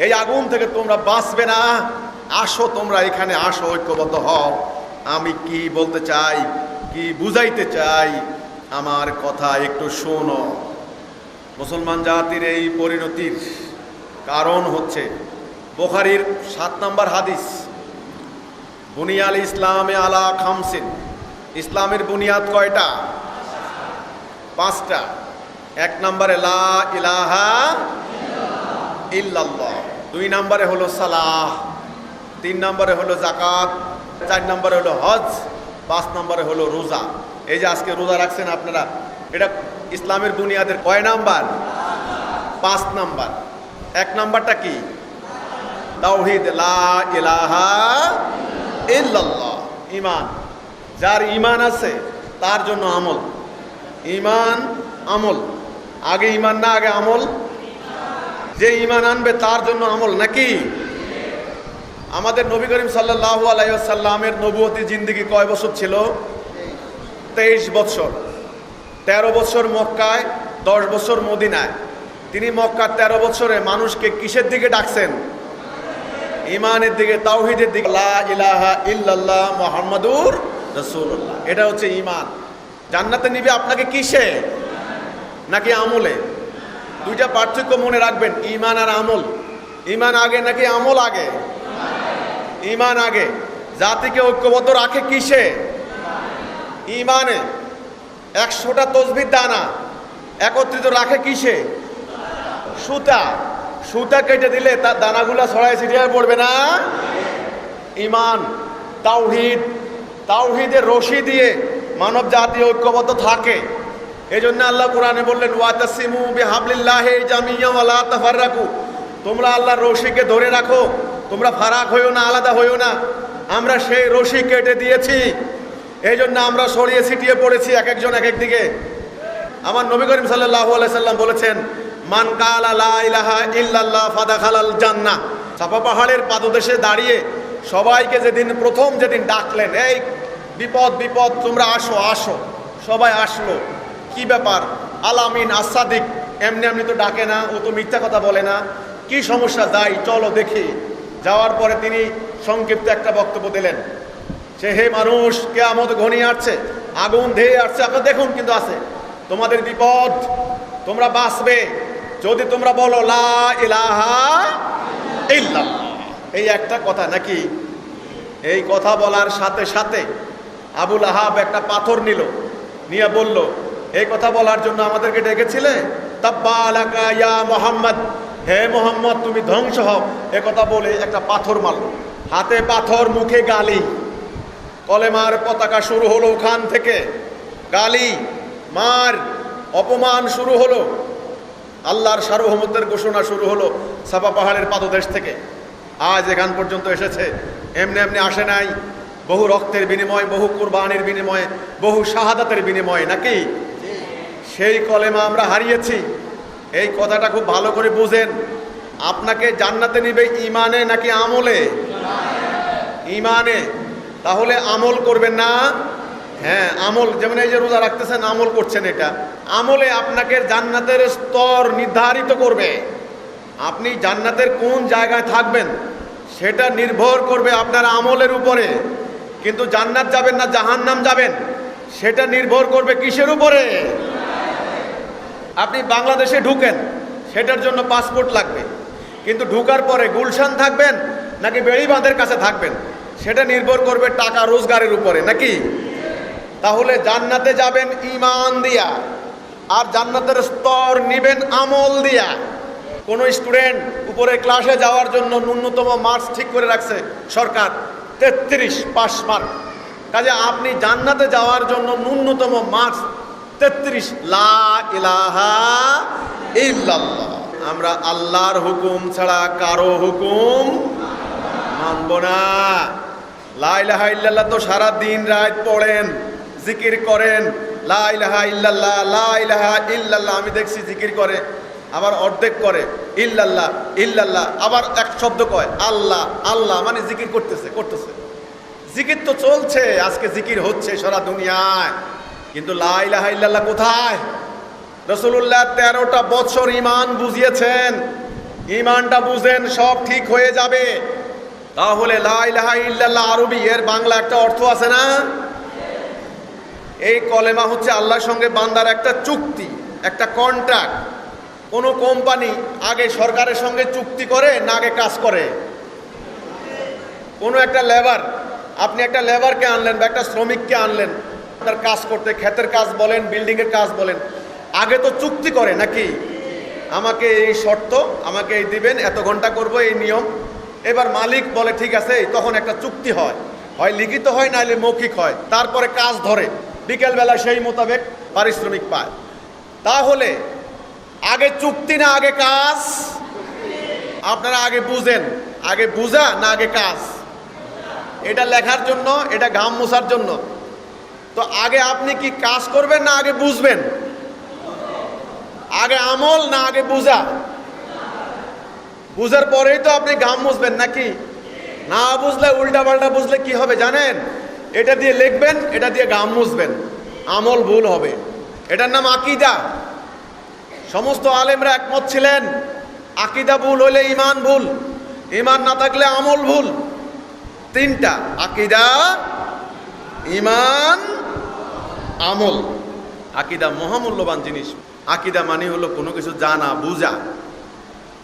এই আগুন থেকে তোমরা বাঁচবে না। আসো, তোমরা এখানে আসো, ঐক্যবদ্ধ হও। আমি কি বলতে চাই, কি বুঝাইতে চাই, আমার কথা একটু শোনো। মুসলমান জাতির এই পরিণতির কারণ হচ্ছে বুখারীর 7 নম্বর হাদিস, বুনিয়াল ইসলামে আলা খামসিন। ইসলামের বুনিয়াদ কয়টা? 5টা। 1 নম্বরে লা ইলাহা ইল্লাল্লাহ, 2 নম্বরে হলো সালাহ, 3 নম্বরে হলো যাকাত, 4 নম্বরে হলো হজ, 5 নম্বরে হলো রোজা। এই যে আজকে রোজা রাখছেন আপনারা, এটা ইসলামের বুনিয়াদের কয় নাম্বার? 5 নাম্বার। 1 নাম্বারটা কি? তাওহীদ, লা ইলাহা ইল্লাল্লাহ, ঈমান। যার ঈমান আছে তার জন্য আমল। ঈমান আমল, আগে ঈমান না আগে আমল? যে ঈমান আনবে তার জন্য আমল, নাকি? আমাদের নবী করিম সাল্লাল্লাহু আলাইহি ওয়াসাল্লামের নবুয়তি জিন্দেগি কয় বছর ছিল? 23 বছর। 13 বছর মক্কায়, 10 বছর মদিনায়। তিনি মক্কার 13 বছরে মানুষকে কিসের দিকে ডাকছেন? ঈমানের দিকে, তাওহীদের দিকে। লা ইলাহা ইল্লাল্লাহ মুহাম্মাদুর রাসূলুল্লাহ, এটা হচ্ছে ঈমান। জান্নাতে নিবে আপনাকে কিসে? নাকি আমলে? 2টা পার্থক্য মনে রাখবেন, ঈমান আর আমল। ঈমান আগে নাকি আমল আগে? ঈমান আগে। জাতিকে ঐক্যবদ্ধ রাখে কিসে? ঈমানে। 100টা তসবিহ দানা একত্রিত রাখে কিসে? সুতা। সুতা কেটে দিলে তার দানাগুলা ছড়ায় ছিটিয়ে পড়বে না? ঈমান, তাওহীদ। তাওহীদের রশি দিয়ে মানব জাতি ঐক্যবদ্ধ থাকে। এই জন্য আল্লাহ কোরআনে বললেন, ওয়াতাসিমু বিহাবলিল্লাহি জামিয়া ওয়া লা তাফাররাকু, তোমরা আল্লাহর রশিকে ধরে রাখো, তোমরা ফারাক হইও না, আলাদা হইও না। আমরা সেই রশি কেটে দিয়েছি, এই জন্য আমরা ছড়িয়ে ছিটিয়ে পড়েছি এক একজন এক এক দিকে। আমার নবী করিম সাল্লাল্লাহু আলাইহি সাল্লাম বলেছেন, মান কালা লা ইলাহা ইল্লাল্লাহ ফাদাখালাল জান্নাহ। সাফা পাহাড়ের পাদদেশে দাঁড়িয়ে সবাইকে যেদিন ডাকলেন, এই বিপদ বিপদ, তোমরা আসো আসো। সবাই আসলো। কি ব্যাপার? আলামিন আসাদিক, এমনি এমনি তো ডাকে না, ও তো মিথ্যা কথা বলে না, কি সমস্যা, যাই চলো দেখি। যাওয়ার পরে তিনি সংক্ষিপ্ত একটা বক্তব্য দিলেন, সে হে মানুষ, কিয়ামত ঘনিয়ে আসছে, আগুন ধেয়ে আসছে, আপনারা দেখুন কিন্তু আছে, তোমাদের বিপদ, তোমরা বাঁচবে যদি তোমরা বলো লা ইলাহা ইল্লাল্লাহ, এই একটা কথা, নাকি? এই কথা বলার সাথে সাথে আবুল আহাব একটা পাথর নিল, নিয়ে বলল, এই কথা বলার জন্য আমাদেরকে ডেকেছিলে? তাব্বা আলাকা ইয়া মুহাম্মদ, হে মোহাম্মদ তুমি ধ্বংস হও, এ কথা বলে একটা পাথর মারল। হাতে পাথর, মুখে গালি। কলেমার পতাকা শুরু হলো ওখান থেকে। গালি, মার, অপমান শুরু হলো। আল্লাহর সার্বভৌমত্বের ঘোষণা শুরু হলো সাফা পাহাড়ের পাদদেশ থেকে। আজ এখান পর্যন্ত এসেছে, এমনি এমনি আসে নাই। বহু রক্তের বিনিময়, বহু কুরবানির বিনিময়ে, বহু শাহাদাতের বিনিময়ে, নাকি? সেই কলেমা আমরা হারিয়েছি। এই কথাটা খুব ভালো করে বুঝেন। আপনাকে জান্নাতে নিবে ঈমানে নাকি আমলে? ঈমানে। তাহলে আমল করবেন না? হ্যাঁ, আমল। যেমন এই যে রোজা রাখতেছেন, আমল করছেন, এটা আমলে আপনাকে জান্নাতের স্তর নির্ধারিত করবে। আপনি জান্নাতের কোন জায়গায় থাকবেন সেটা নির্ভর করবে আপনার আমলের উপরে। কিন্তু জান্নাত যাবেন না জাহান্নাম যাবেন সেটা নির্ভর করবে কিসের উপরে? আপনি বাংলাদেশে ঢুকেন, সেটার জন্য পাসপোর্ট লাগবে, কিন্তু ঢুকার পরে গুলশান থাকবেন নাকি বেড়িবাঁধের কাছে থাকবেন সেটা নির্ভর করবে টাকা রোজগারের উপরে, নাকি? তাহলে জান্নাতে যাবেন ঈমান দিয়া, আর জান্নাতের স্তর নিবেন আমল দিয়া। কোন স্টুডেন্ট উপরে ক্লাসে যাওয়ার জন্য ন্যূনতম মার্কস ঠিক করে রাখছে সরকার 33 পাস মার্ক। কাজে আপনি জান্নাতে যাওয়ার জন্য ন্যূনতম মার্কস 33। লা ইলাহা ইল্লাল্লাহ, আমরা আল্লাহর হুকুম ছাড়া কারো হুকুম মানব না। লা ইলাহা ইল্লাল্লাহ তো সারা দিন রাত পড়েন, জিকির করেন, লা ইলাহা ইল্লাল্লাহ, লা ইলাহা ইল্লাল্লাহ। আমি দেখছি জিকির করে, আবার অর্ধেক করে ইল্লাল্লাহ ইল্লাল্লাহ, আবার এক শব্দ কয় আল্লাহ আল্লাহ, মানে জিকির করতেছে। জিকির তো চলছে, আজকে জিকির হচ্ছে সারা দুনিয়ায়, কিন্তু লা ইলাহা ইল্লাল্লাহ কোথায়? রাসূলুল্লাহ 13টা বছর ঈমান বুঝিয়েছেন। ঈমানটা বুঝেন, সব ঠিক হয়ে যাবে। তাহলে লা ইলাহা ইল্লাল্লাহ আরবি, এর বাংলা একটা অর্থ আছে না? এই কলেমা হচ্ছে আল্লাহর সঙ্গে বান্দার একটা চুক্তি, একটা কন্ট্রাক্ট। কোনো কোম্পানি আগে সরকারের সঙ্গে চুক্তি করে না আগে কাজ করে? কোনো একটা লেবার, আপনি একটা লেবারকে আনলেন বা একটা শ্রমিককে আনলেন তার কাজ করতে, ক্ষেতের কাজ বলেন, বিল্ডিংয়ের কাজ বলেন, আগে তো চুক্তি করে নাকি, আমাকে এই শর্ত, আমাকে এই দিবেন, এত ঘন্টা করব, এই নিয়ম। এবার মালিক বলে ঠিক আছে, তখন একটা চুক্তি হয়, হয় লিখিত হয় নাহলে মৌখিক হয়, তারপরে কাজ ধরে, বিকেলবেলা সেই মোতাবেক পারিশ্রমিক পায়। তাহলে আগে চুক্তি না আগে কাজ? আপনারা আগে বুঝেন, আগে বুঝা না আগে কাজ? এটা লেখার জন্য, এটা ঘাম মোছার জন্য। তো আগে আপনি কি কাজ করবেন না আগে বুঝবেন? আগে আমল না আগে বুঝা? বুঝার পরেই তো আপনি ঘাম মুছবেন নাকি? না বুঝলে, উল্টা পাল্টা বুঝলে কি হবে জানেন? এটা দিয়ে লিখবেন, এটা দিয়ে ঘাম মুছবেন, আমল ভুল হবে। এটার নাম আকীদা। সমস্ত আলেমরা একমত ছিলেন, আকীদা ভুল হলে ঈমান ভুল, ঈমান না থাকলে আমল ভুল। তিনটা: আকীদা, ঈমান, আমল। আকীদা মহামূল্যবান জিনিস। আকীদা মানে হলো কোনো কিছু জানা, বুঝা,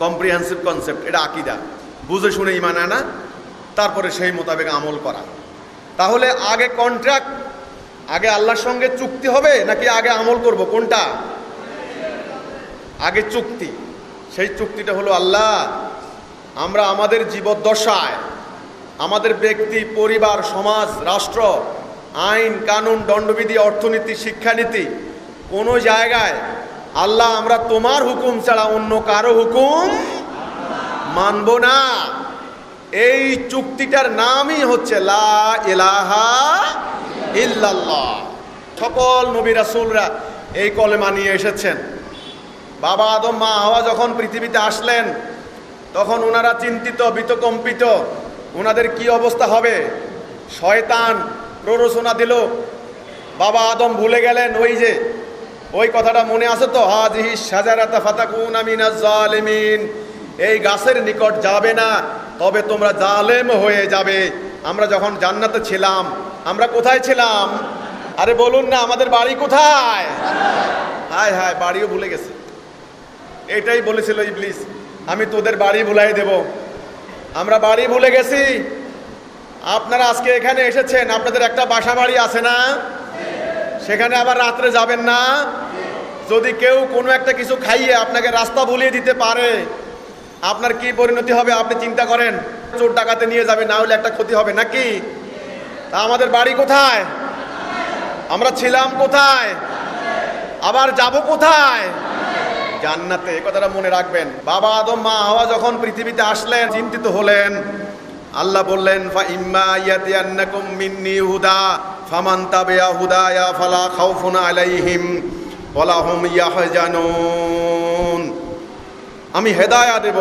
কম্প্রিহেন্সিভ কনসেপ্ট, এটা আকীদা। বুঝে শুনে ঈমান আনা, তারপরে সেই মোতাবেক আমল করা। তাহলে আগে কন্ট্রাক্ট, আগে আল্লাহর সঙ্গে চুক্তি হবে নাকি আগে আমল করব? কোনটা? আগে চুক্তি। সেই চুক্তিটা হলো, আল্লাহ, আমরা আমাদের জীবদ্দশায় আমাদের ব্যক্তি, পরিবার, সমাজ, রাষ্ট্র, আইন কানুন, দণ্ডবিধি, অর্থনীতি, শিক্ষানীতি, কোনো জায়গায় আল্লাহ আমরা তোমার হুকুম ছাড়া অন্য কারো হুকুম মানব না। এই চুক্তিটার নামই হচ্ছে লা ইলাহা ইল্লাল্লাহ। সকল নবী রাসূলরা এই কলেমা নিয়ে এসেছেন। বাবা আদম, মা হাওয়া যখন পৃথিবীতে আসলেন, তখন ওনারা চিন্তিত, বিতকম্পিত, ওনাদের কি অবস্থা হবে। শয়তান প্ররোচনা দিল, বাবা আদম ভুলে গেলেন। ওই কথাটা মনে আছে তো, হাযিহি শাজারাতা ফাতাকুনা মিনাজ জালিমিন, এই গাছের নিকট যাবে না, তবে তোমরা জালেম হয়ে যাবে। আমরা যখন জান্নাতে ছিলাম, আমরা কোথায় ছিলাম? আরে বলুন না, আমাদের বাড়ি কোথায়? হায় হায়, বাড়িও ভুলে গেছে। এটাই বলেছিল ইবলিস, আমি তোদের বাড়ি ভুলাই দেব। আমরা বাড়ি ভুলে গেছি। আপনারা আজকে এখানে এসেছেন, আপনাদের একটা বাসা বাড়ি আছে না? সেখানে আবার রাত্রে যাবেন না? যদি কেউ কোনো একটা কিছু খাইয়ে আপনাকে রাস্তা ভুলিয়ে দিতে পারে, আপনার কি পরিণতি হবে আপনি চিন্তা করেন। চোর ডাকাতে নিয়ে যাবে, না হলে একটা ক্ষতি হবে নাকি? তা আমাদের বাড়ি কোথায়? আমরা ছিলাম কোথায়? আবার যাব কোথায়? জান্নাতে। এই কথাটা মনে রাখবেন। বাবা আদম, মা হাওয়া যখন পৃথিবীতে আসলেন, চিন্তিত হলেন। আল্লাহ বললেন, ফা ইম্মা ইয়াতিয়ান্নাকুম মিন্নি হুদা ফামান তাবিআ হুদায়া ফালা খাউফুন আলাইহিম ওয়ালা হুম ইয়াহজানুন। আমি হেদায়া দেব,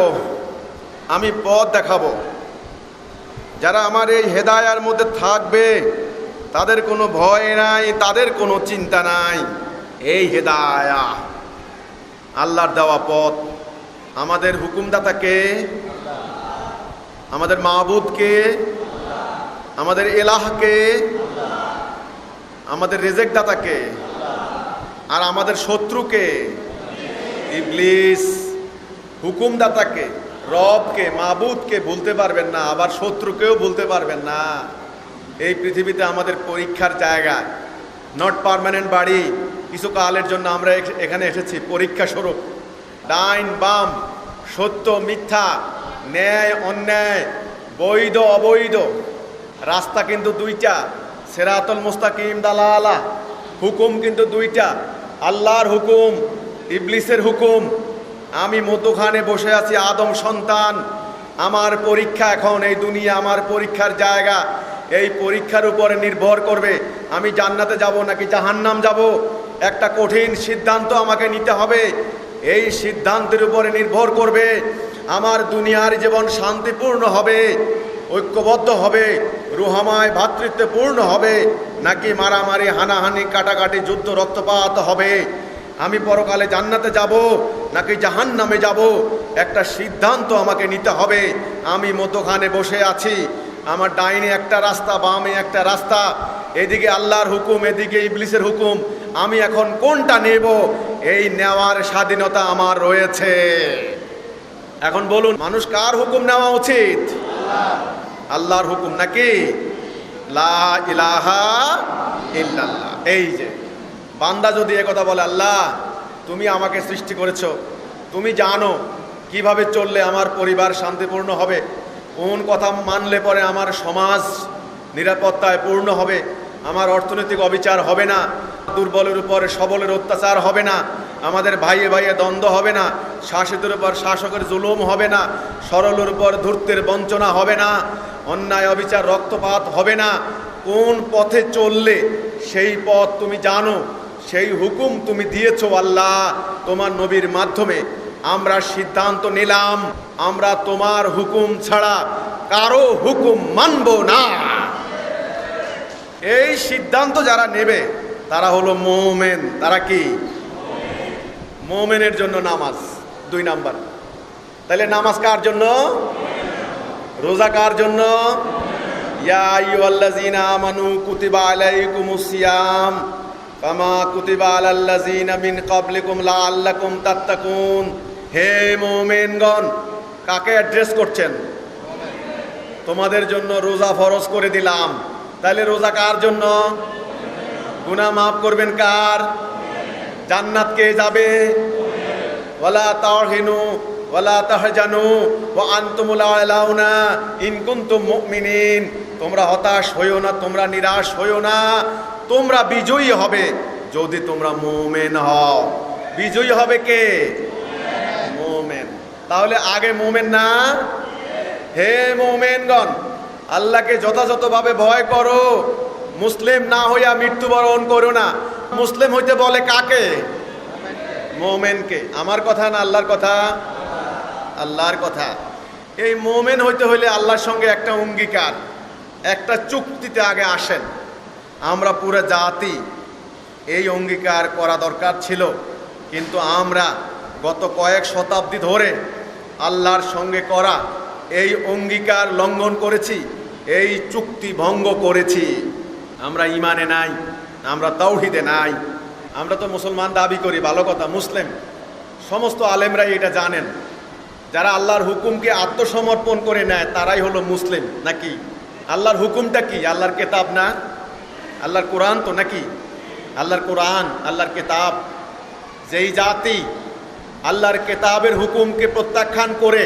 আমি পথ দেখাবো। যারা আমার এই হেদায়ার মধ্যে থাকবে, তাদের কোনো ভয় নাই, তাদের কোনো চিন্তা নাই। এই হেদায়া আল্লাহর দেওয়া পথ। আমাদের হুকুমদাতাকে, আমাদের মাবুদকে, আমাদের এলাহকে, আমাদের রেজেকদাতাকে, আর আমাদের শত্রুকে ইবলিস। হুকুমদাতাকে, রবকে, মাবুদকে ভুলতে পারবেন না, আবার শত্রুকেও ভুলতে পারবেন না। এই পৃথিবীতে আমাদের পরীক্ষার জায়গা, নট পার্মানেন্ট বাড়ি। কিছু কালের জন্য আমরা এখানে এসেছি পরীক্ষা স্বরূপ। ডাইন বাম, সত্য মিথ্যা, ন্যায় অন্যায়, বৈধ অবৈধ, রাস্তা কিন্তু দুইটা, সিরাতুল মুস্তাকিম, দালালা। হুকুম কিন্তু দুইটা, আল্লাহর হুকুম, ইবলিসের হুকুম। আমি মধ্যখানে বসে আছি, আদম সন্তান। আমার পরীক্ষা এখন, এই দুনিয়া আমার পরীক্ষার জায়গা। এই পরীক্ষার উপরে নির্ভর করবে আমি জান্নাতে যাব নাকি জাহান্নাম যাব। একটা কঠিন সিদ্ধান্ত আমাকে নিতে হবে। এই সিদ্ধান্তের উপরে নির্ভর করবে আমার দুনিয়ার জীবন শান্তিপূর্ণ হবে, ঐক্যবদ্ধ হবে, রুহামায় ভ্রাতৃত্বপূর্ণ হবে, নাকি মারামারি, হানাহানি, কাটাকাটি, যুদ্ধ, রক্তপাত হবে। আমি পরকালে জান্নাতে যাব নাকি জাহান্নামে যাব, একটা সিদ্ধান্ত আমাকে নিতে হবে। আমি মধ্যখানে বসে আছি, আমার ডাইনে একটা রাস্তা, বামে একটা রাস্তা, এদিকে আল্লাহর হুকুম, এদিকে ইবলিসের হুকুম। আমি এখন কোনটা নেব, এই নেওয়ার স্বাধীনতা আমার রয়েছে। এখন বলুন, মানুষ কার হুকুম নেওয়া উচিত? আল্লাহর হুকুম নাকি লা ইলাহা ইল্লাল্লাহ? এই যে বান্দা যদি একথা বলে, আল্লাহ তুমি আমাকে সৃষ্টি করেছো, তুমি জানো কিভাবে চললে আমার পরিবার শান্তিপূর্ণ হবে, কোন কথা মানলে পরে আমার সমাজ নিরাপত্তায় পূর্ণ হবে, আমার অর্থনৈতিক অবিচার হবে না, দুর্বলের উপরে সবলের অত্যাচার হবে না, আমাদের ভাইয়ে ভাইয়ে দ্বন্দ্ব হবে না, শাসকের উপর শাসকের জুলুম হবে না, সরলের উপর ধূর্তের বঞ্চনা হবে না, অন্যায় অবিচার রক্তপাত হবে না। কোন পথে চললে সেই পথ তুমি জানো, সেই হুকুম তুমি দিয়েছো আল্লাহ তোমার নবীর মাধ্যমে। আমরা সিদ্ধান্ত নিলাম আমরা তোমার হুকুম ছাড়া কারো হুকুম মানব না। এই সিদ্ধান্ত যারা নেবে তারা হলো মুমিন। তারা কি? মুমিনের জন্য নামাজ 2 নাম্বার। তাহলে নামাজ কার জন্য? রোজা কার জন্য? ইয়া আইয়ুহাল্লাযীনা আমানু কুতিবা আলাইকুমুস সিয়াম কামা কুতিবা আলাল্লাযীনা মিন ক্বাবলিকুম লাআল্লাকুম তাত্তাকুন। হে মুমিনগণ, কাকে অ্যাড্রেস করছেন? তোমাদের জন্য রোজা ফরজ করে দিলাম। তাহলে রোজা কার জন্য? গুনাহ মাফ করবেন কার? জান্নাত কে যাবে? ওয়ালা তাহিনু ওয়ালা তাহজানু ওয়া আনতুমুল আলাউনা ইন কুনতুম মুমিনিন। তোমরা হতাশ হইও না, তোমরা নিরাশ হইও না, তোমরা বিজয়ী হবে যদি তোমরা মুমিন হও। বিজয়ী হবে কে? মুমিন। তাহলে আগে মুমিন না? হে মুমিনগণ, আল্লাহকে যথাযথভাবে ভয় করো, মুসলিম না হইয়া মৃত্যুবরণ করো না। মুসলিম হইতে বলে কাকে? মুমিনকে। আমার কথা না আল্লাহর কথা? আল্লাহর কথা। এই মুমিন হইতে হইলে আল্লাহর সঙ্গে একটা অঙ্গীকার, একটা চুক্তিতে আগে আসেন। আমরা পুরো জাতি এই অঙ্গীকার করা দরকার ছিল, কিন্তু আমরা গত কয়েক শতাব্দী ধরে আল্লাহর সঙ্গে করা এই অঙ্গীকার লঙ্ঘন করেছি, এই চুক্তি ভঙ্গ করেছি। আমরা ইমানে নাই, আমরা তাওহীদে নাই। আমরা তো মুসলমান দাবি করি, ভালো কথা, মুসলিম। সমস্ত আলেমরাই এটা জানেন। যারা আল্লাহর হুকুমকে আত্মসমর্পণ করে নেয় তারাই হলো মুসলিম। নাকি? আল্লাহর হুকুমটা কি? আল্লাহর কেতাব না? আল্লাহর কোরআন তো নাকি? আল্লাহর কোরআন, আল্লাহর কেতাব। যেই জাতি আল্লাহর কেতাবের হুকুমকে প্রত্যাখ্যান করে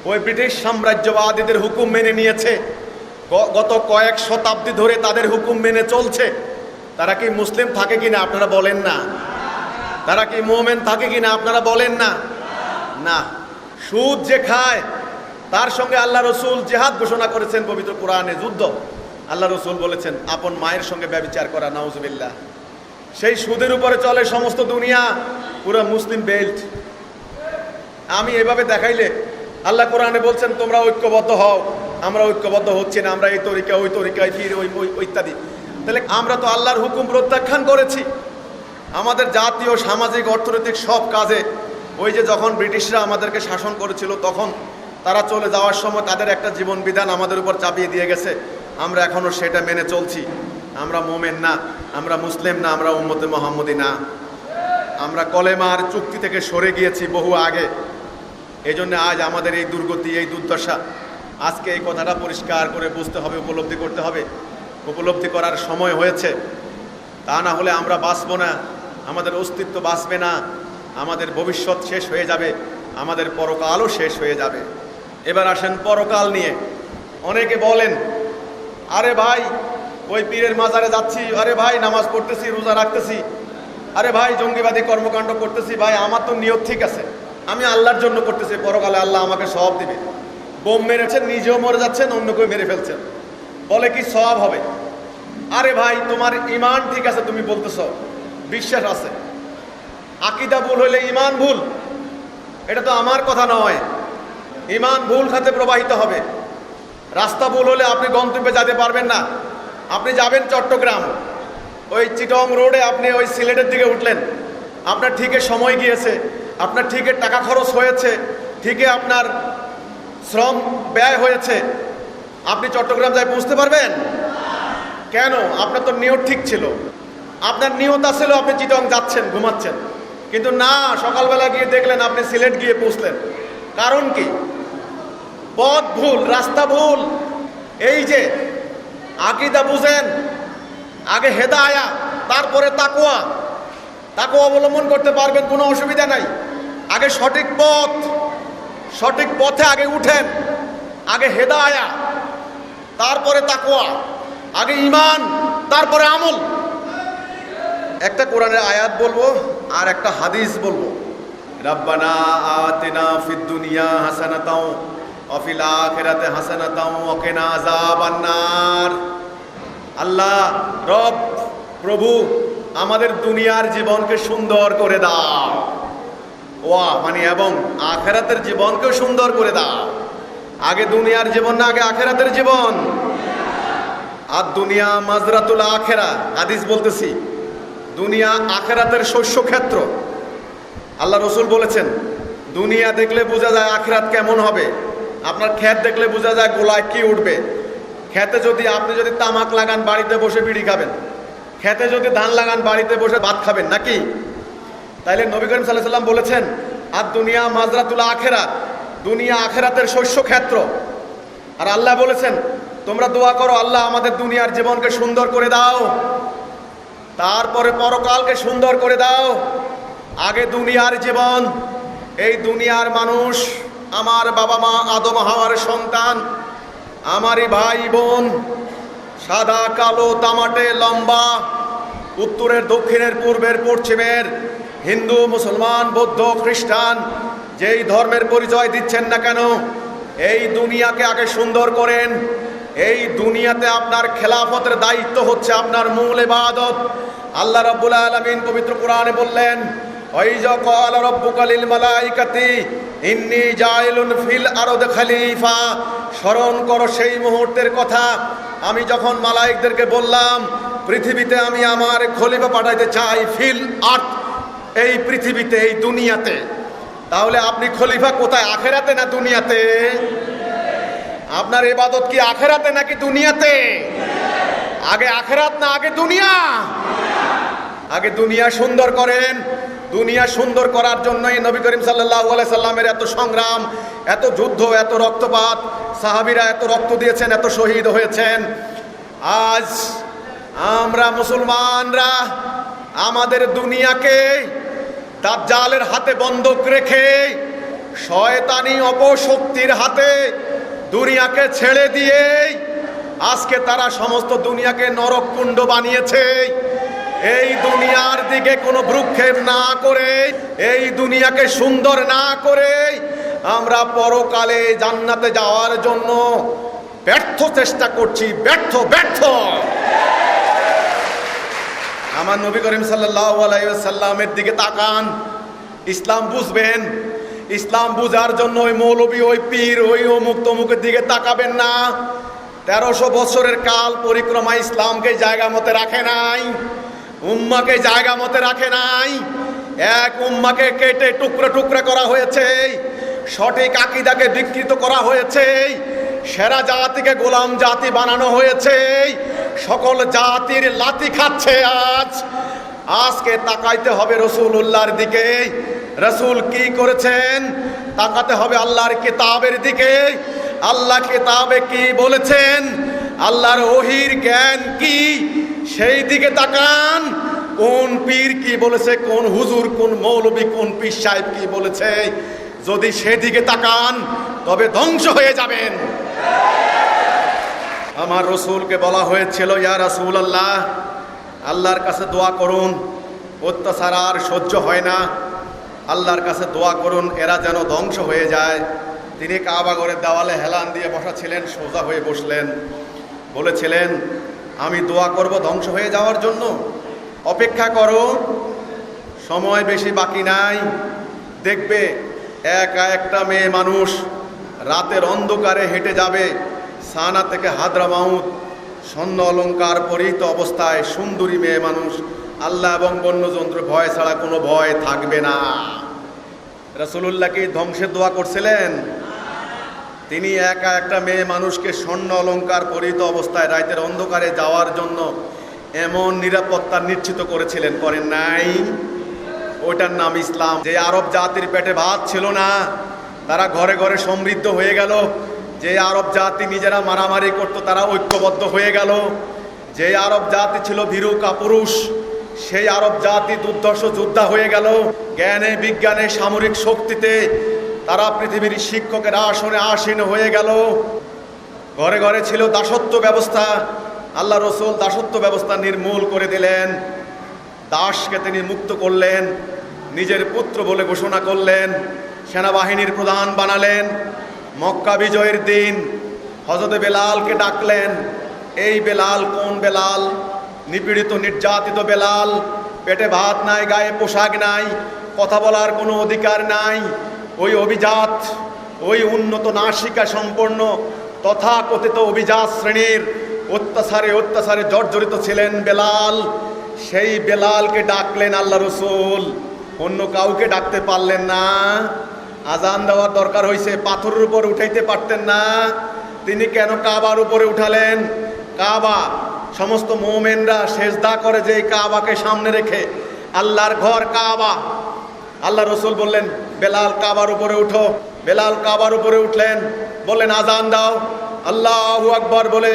ওই ব্রিটিশ সাম্রাজ্যবাদীদের হুকুম মেনে নিয়েছে, গত কয়েক শতাব্দী ধরে তাদের হুকুম মেনে চলছে, তারা কি মুসলিম থাকে কিনা আপনারা বলেন না? তারা কি মুমিন থাকে কিনা আপনারা বলেন না? না। সুদ যে খায় তার সঙ্গে আল্লাহ রসুল জিহাদ ঘোষণা করেছেন পবিত্র কোরআনে, যুদ্ধ। আল্লাহ রসুল বলেছেন আপন মায়ের সঙ্গে ব্যভিচার করা, নাউজুবিল্লাহ। সেই সুদের উপরে চলে সমস্ত দুনিয়া, পুরো মুসলিম বেল্ট। আমি এভাবে দেখাইলে আল্লাহ কোরআনে বলছেন তোমরা ঐক্যবদ্ধ হও, আমরা ঐক্যবদ্ধ হচ্ছি না, আমরা এই তরিকা ওই তরিকায় ফিরে ওই ইত্যাদি। তাহলে আমরা তো আল্লাহর হুকুম প্রত্যাখ্যান করেছি। আমাদের জাতীয় সামাজিক অর্থনৈতিক সব কাজে ওই যে যখন ব্রিটিশরা আমাদেরকে শাসন করেছিল তখন তারা চলে যাওয়ার সময় তাদের একটা জীবন বিধান আমাদের উপর চাপিয়ে দিয়ে গেছে, আমরা এখনও সেটা মেনে চলছি। আমরা মুমিন না, আমরা মুসলিম না, আমরা উম্মতে মুহাম্মদী না। আমরা কলেমার চুক্তি থেকে সরে গিয়েছি বহু আগে। এই জন্য আজ আমাদের এই দুর্গতি, এই দুর্দশা। আজকে এই কথাটা পরিষ্কার করে বুঝতে হবে, উপলব্ধি করতে হবে। উপলব্ধি করার সময় হয়েছে। তা না হলে আমরা বাঁচব না, আমাদের অস্তিত্ব বাঁচবে না, আমাদের ভবিষ্যৎ শেষ হয়ে যাবে, আমাদের পরকালও শেষ হয়ে যাবে। এবার আসেন পরকাল নিয়ে। অনেকে বলেন আরে ভাই ওই পীরের মাজারে যাচ্ছি, আরে ভাই নামাজ পড়তেছি, রোজা রাখতেছি, আরে ভাই জঙ্গিবাদী কর্মকাণ্ড করতেছি, ভাই আমার তো নিয়ত ঠিক আছে, আমি আল্লাহর জন্য করতেছি, পরকালে আল্লাহ আমাকে সওয়াব দিবে। বোম মেরেছেন, নিজেও মরে যাচ্ছেন, অন্য কেউ মেরে ফেলছেন, বলে কি সওয়াব হবে? আরে ভাই তোমার ঈমান ঠিক আছে, তুমি বলতেছ বিশ্বাস আছে, আকীদা ভুল হইলে ঈমান ভুল, এটা তো আমার কথা নয়। ঈমান ভুল খাতে প্রবাহিত হবে। রাস্তা ভুল হলে আপনি গন্তব্যে যেতে পারবেন না। আপনি যাবেন চট্টগ্রাম, ওই চিটং রোডে আপনি ওই সিলেটের দিকে উঠলেন, আপনার ঠিকই সময় গিয়েছে, আপনার ঠিকই টাকা খরচ হয়েছে, ঠিকই আপনার শ্রম ব্যয় হয়েছে, আপনি চট্টগ্রাম যাই পৌঁছতে পারবেন? কেন? আপনার তো নিয়ত ঠিক ছিল, আপনার নিয়ত ছিল আপনি চিটং যাচ্ছেন, ঘুমাচ্ছেন, কিন্তু না, সকালবেলা গিয়ে দেখলেন আপনি সিলেট গিয়ে পৌঁছলেন। কারণ কি? পথ ভুল, রাস্তা ভুল। এই যে আকীদা বুঝেন, আগে হেদায়া, তারপরে তাকওয়া। তাকওয়া অবলম্বন করতে পারবেন, কোনো অসুবিধা নাই। আগে সঠিক পথে আগে উঠেন, আগে হেদায়া, তারপরে তাকওয়া, আগে ঈমান, তারপরে আমল। একটা কোরআনের আয়াত বলবো আর একটা হাদিস বলবো। রাব্বানা আতিনা ফিদ দুনিয়া হাসানাতাও ওয়া ফিল আখিরাতি হাসানাতাও ওয়া কিনা আযাবান্নার। আল্লাহ রব, প্রভু, আমাদের দুনিয়ার জীবনকে সুন্দর করে দাও, মানে এবং আখিরাতের জীবনকেও সুন্দর করে দাও। আগে দুনিয়ার জীবন না, আগে আখিরাতের জীবন। আর দুনিয়া মাজরাতুল আখিরা, হাদিস বলতেছি, দুনিয়া আখিরাতের শস্য ক্ষেত্র। আল্লাহ রসুল বলেছেন, দুনিয়া দেখলে বোঝা যায় আখিরাত কেমন হবে। আপনার ক্ষেত দেখলে বোঝা যায় গোলায় কি উঠবে। ক্ষেতে যদি আপনি তামাক লাগান, বাড়িতে বসে বিড়ি খাবেন। ক্ষেতে যদি ধান লাগান, বাড়িতে বসে ভাত খাবেন নাকি? তাইলে নবী করিম সাল্লাল্লাহু আলাইহি সাল্লাম বলেছেন, আর দুনিয়া মাজরাতুল আখিরাত, দুনিয়া আখিরাতের শস্য ক্ষেত্র। আর আল্লাহ বলেছেন, তোমরা দোয়া করো, আল্লাহ আমাদের দুনিয়ার জীবনকে সুন্দর করে দাও, তারপরে পরকালকে সুন্দর করে দাও। আগে দুনিয়ার জীবন, এই দুনিয়ার মানুষ, আমার বাবা মা আদম হাওয়ার সন্তান, আমারই ভাই বোন, সাদা কালো তামাটে লম্বা, উত্তরের দক্ষিণের পূর্বের পশ্চিমের, হিন্দু মুসলমান বৌদ্ধ খ্রিস্টান, যেই ধর্মের পরিচয় দিচ্ছেন না কেন, এই দুনিয়াকে আগে সুন্দর করেন। এই দুনিয়াতে আপনার খেলাফতের দায়িত্ব হচ্ছে আপনার মূল ইবাদত। আল্লাহ রাব্বুল আলামিন পবিত্র কোরআনে বললেন, ওয়াইজা ক্বালা রাব্বুকা লিল মালাইকাতি ইন্নী জাইলুন ফিল আরদি খলিফা। স্মরণ করো সেই মুহূর্তের কথা, আমি যখন মালায়েকদেরকে বললাম পৃথিবীতে আমি আমার খলিফা পাঠাইতে চাই, ফিল আরদ, এই পৃথিবীতে, এই দুনিয়াতে। তাহলে আপনি খলিফা কোথায়, আখিরাতে না দুনিয়াতে? আপনার ইবাদত কি আখিরাতে নাকি দুনিয়াতে? আগে আখিরাত না আগে দুনিয়া? আগে দুনিয়া সুন্দর করেন। দুনিয়া সুন্দর করার জন্যই নবী করিম সাল্লাল্লাহু আলাইহি সাল্লামের এত সংগ্রাম, এত যুদ্ধ, এত রক্তপাত, সাহাবীরা এত রক্ত দিয়েছেন, এত শহীদ হয়েছেন। আজ আমরা মুসলমানরা আমাদের দুনিয়াকে দাজ্জালের হাতে বন্ধক রেখে, শয়তানি অপশক্তির হাতে দুনিয়াকে ছেড়ে দিয়ে আজকে তারা সমস্ত দুনিয়াকে নরককুণ্ড বানিয়েছে। এই দুনিয়ার দিকে কোনো ভ্রুক্ষেপ না করে, এই দুনিয়াকে সুন্দর না করে আমরা পরকালে জান্নাতে যাওয়ার জন্য ব্যর্থ চেষ্টা করছি, ব্যর্থ। আমার নবী করিম সাল্লাল্লাহু আলাইহি ওয়াসাল্লামের দিকে তাকান, ইসলাম বুঝবেন। ইসলাম বুঝার জন্য ওই মৌলবী, ওই পীর, ওই অমুক তমুকের দিকে তাকাবেন না। 1300 বছরের কাল পরিক্রমা ইসলামকে জায়গা মতে রাখে নাই, উম্মাকে জায়গা মতে রাখে নাই। এক উম্মাকে কেটে টুকরা টুকরা করা হয়েছে, সঠিক আকীদাকে বিকৃত করা হয়েছে, সেরা জাতিকে গোলাম জাতি বানানো হয়েছে, সকল জাতির লাথি খাচ্ছে। আজকে তাকাইতে হবে রাসূলুল্লাহর দিকে। রাসূল কি করেছেন? তাকাতে হবে আল্লাহর কিতাবের দিকে। আল্লাহ কিতাবে কি বলেছেন, আল্লাহর ওহীর জ্ঞান কি, সেই দিকে তাকান। কোন পীর কি বলেছে, কোন হুজুর, কোন মৌলবী, কোন পীর সাহেব কি বলেছে, যদি সেদিকে তাকান তবে ধ্বংস হয়ে যাবেন। আমার রাসূলকে বলা হয়েছিল, ইয়া রাসূলুল্লাহ, আল্লাহর কাছে দোয়া করুন, অত্যাচার আর সহ্য হয় না, আল্লাহর কাছে দোয়া করুন এরা যেন ধ্বংস হয়ে যায়। তিনি কাবা ঘরের দেওয়ালে হেলান দিয়ে বসা ছিলেন, সোজা হয়ে বসলেন, বলেছিলেন, আমি দোয়া করব ধ্বংস হয়ে যাওয়ার জন্য, অপেক্ষা করো, সময় বেশি বাকি নাই। দেখবে একা একটা মেয়ে মানুষ রাতের অন্ধকারে হেঁটে যাবে সানা থেকে হাদরামাউত, স্বর্ণ অলঙ্কার পরিহিত অবস্থায়, সুন্দরী মেয়ে মানুষ, আল্লাহ এবং বন্যযন্ত্র ভয় ছাড়া কোনো ভয় থাকবে না। রাসূলুল্লাহ কি ধ্বংসের দোয়া করছিলেন? তিনি একা একটা মেয়ে মানুষকে স্বর্ণ অলঙ্কার পরিহিত অবস্থায় রাতের অন্ধকারে যাওয়ার জন্য এমন নিরাপত্তা নিশ্চিত করেছিলেন, করেন নাই? ওইটার নাম ইসলাম। যে আরব জাতির পেটে ভাত ছিল না, তারা ঘরে ঘরে সমৃদ্ধ হয়ে গেল। যে আরব জাতি নিজেরা মারামারি করত, তারা ঐক্যবদ্ধ হয়ে গেল। যে আরব জাতি ছিল ভীরু কাপুরুষ, সেই আরব জাতি দুর্ধর্ষ যোদ্ধা হয়ে গেল। জ্ঞানে বিজ্ঞানে সামরিক শক্তিতে তারা পৃথিবীর শিক্ষকের আসনে আসীন হয়ে গেল। ঘরে ঘরে ছিল দাসত্ব ব্যবস্থা। আল্লাহ রসুল দাসত্ব ব্যবস্থা নির্মূল করে দিলেন। দাসকে তিনি মুক্ত করলেন, নিজের পুত্র বলে ঘোষণা করলেন, সেনাবাহিনীর প্রধান বানালেন। মক্কা বিজয়ের দিন হযরত বেলালকে ডাকলেন। এই বেলাল কোন বেলাল? নিপীড়িত নির্যাতিত বেলাল, পেটে ভাত নাই, গায়ে পোশাক নাই, কথা বলার কোনো অধিকার নাই। ওই অভিজাত, ওই উন্নত নাসিকা সম্পন্ন তথাকথিত অভিজাত শ্রেণীর অত্যাচারে জর্জরিত ছিলেন বেলাল। সেই বেলালকে ডাকলেন আল্লাহ রসুল, অন্য কাউকে ডাকতে পারলেন না। আজান দেওয়ার দরকার হয়েছে, পাথরের উপর উঠাইতে পারতেন না, তিনি কেন কাবার উপরে উঠালেন? কাবা, সমস্ত মুমিনরা সেজদা করে যে কাবাকে সামনে রেখে, আল্লাহর ঘর কাবা। আল্লাহ রসুল বললেন বেলাল কাবার উপরে উঠো। বেলাল কাবার উপরে উঠলেন, বললেন আজান দাও। আল্লাহু আকবার বলে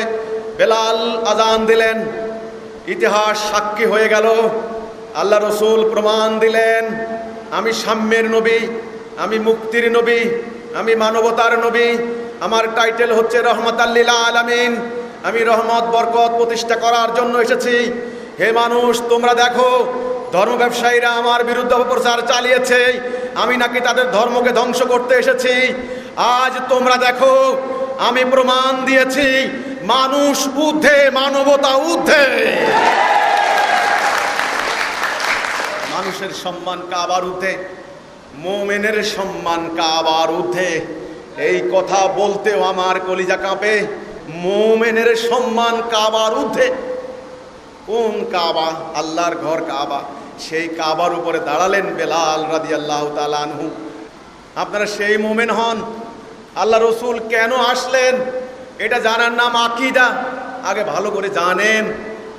বেলাল আজান দিলেন। ইতিহাস সাক্ষী হয়ে গেল। আল্লাহ রসুল প্রমাণ দিলেন, আমি সাম্যের নবী, আমি মুক্তির নবী, আমি মানবতার নবী। আমার টাইটেল হচ্ছে রহমাতাল লিল আলামিন। আমি রহমত বরকত প্রতিষ্ঠা করার জন্য এসেছি। হে মানুষ, তোমরা দেখো, ধর্ম ব্যবসায়ীরা আমার বিরুদ্ধে অপপ্রচার চালিয়েছে, আমি নাকি তাদের ধর্মকে ধ্বংস করতে এসেছি। আজ তোমরা দেখো, আমি প্রমাণ দিয়েছি, মানুষ ঊর্ধ্বে, মানবতা ঊর্ধ্বে। মানুষের সম্মান কাবার ঊর্ধ্বে, মুমিনের সম্মান কাবার ঊর্ধ্বে। এই কথা বলতেও আমার কলিজা কাঁপে। মুমিনের সম্মান কাবার ঊর্ধ্বে। কোন কাবা? আল্লাহর ঘর কাবা। সেই কাবার উপরে দাঁড়ালেন বেলাল রাদিয়াল্লাহু তাআলা আনহু। আপনারা সেই মুমিন হন। আল্লাহ রসুল কেন আসলেন এটা জানার নাম আকীদা। আগে ভালো করে জানেন,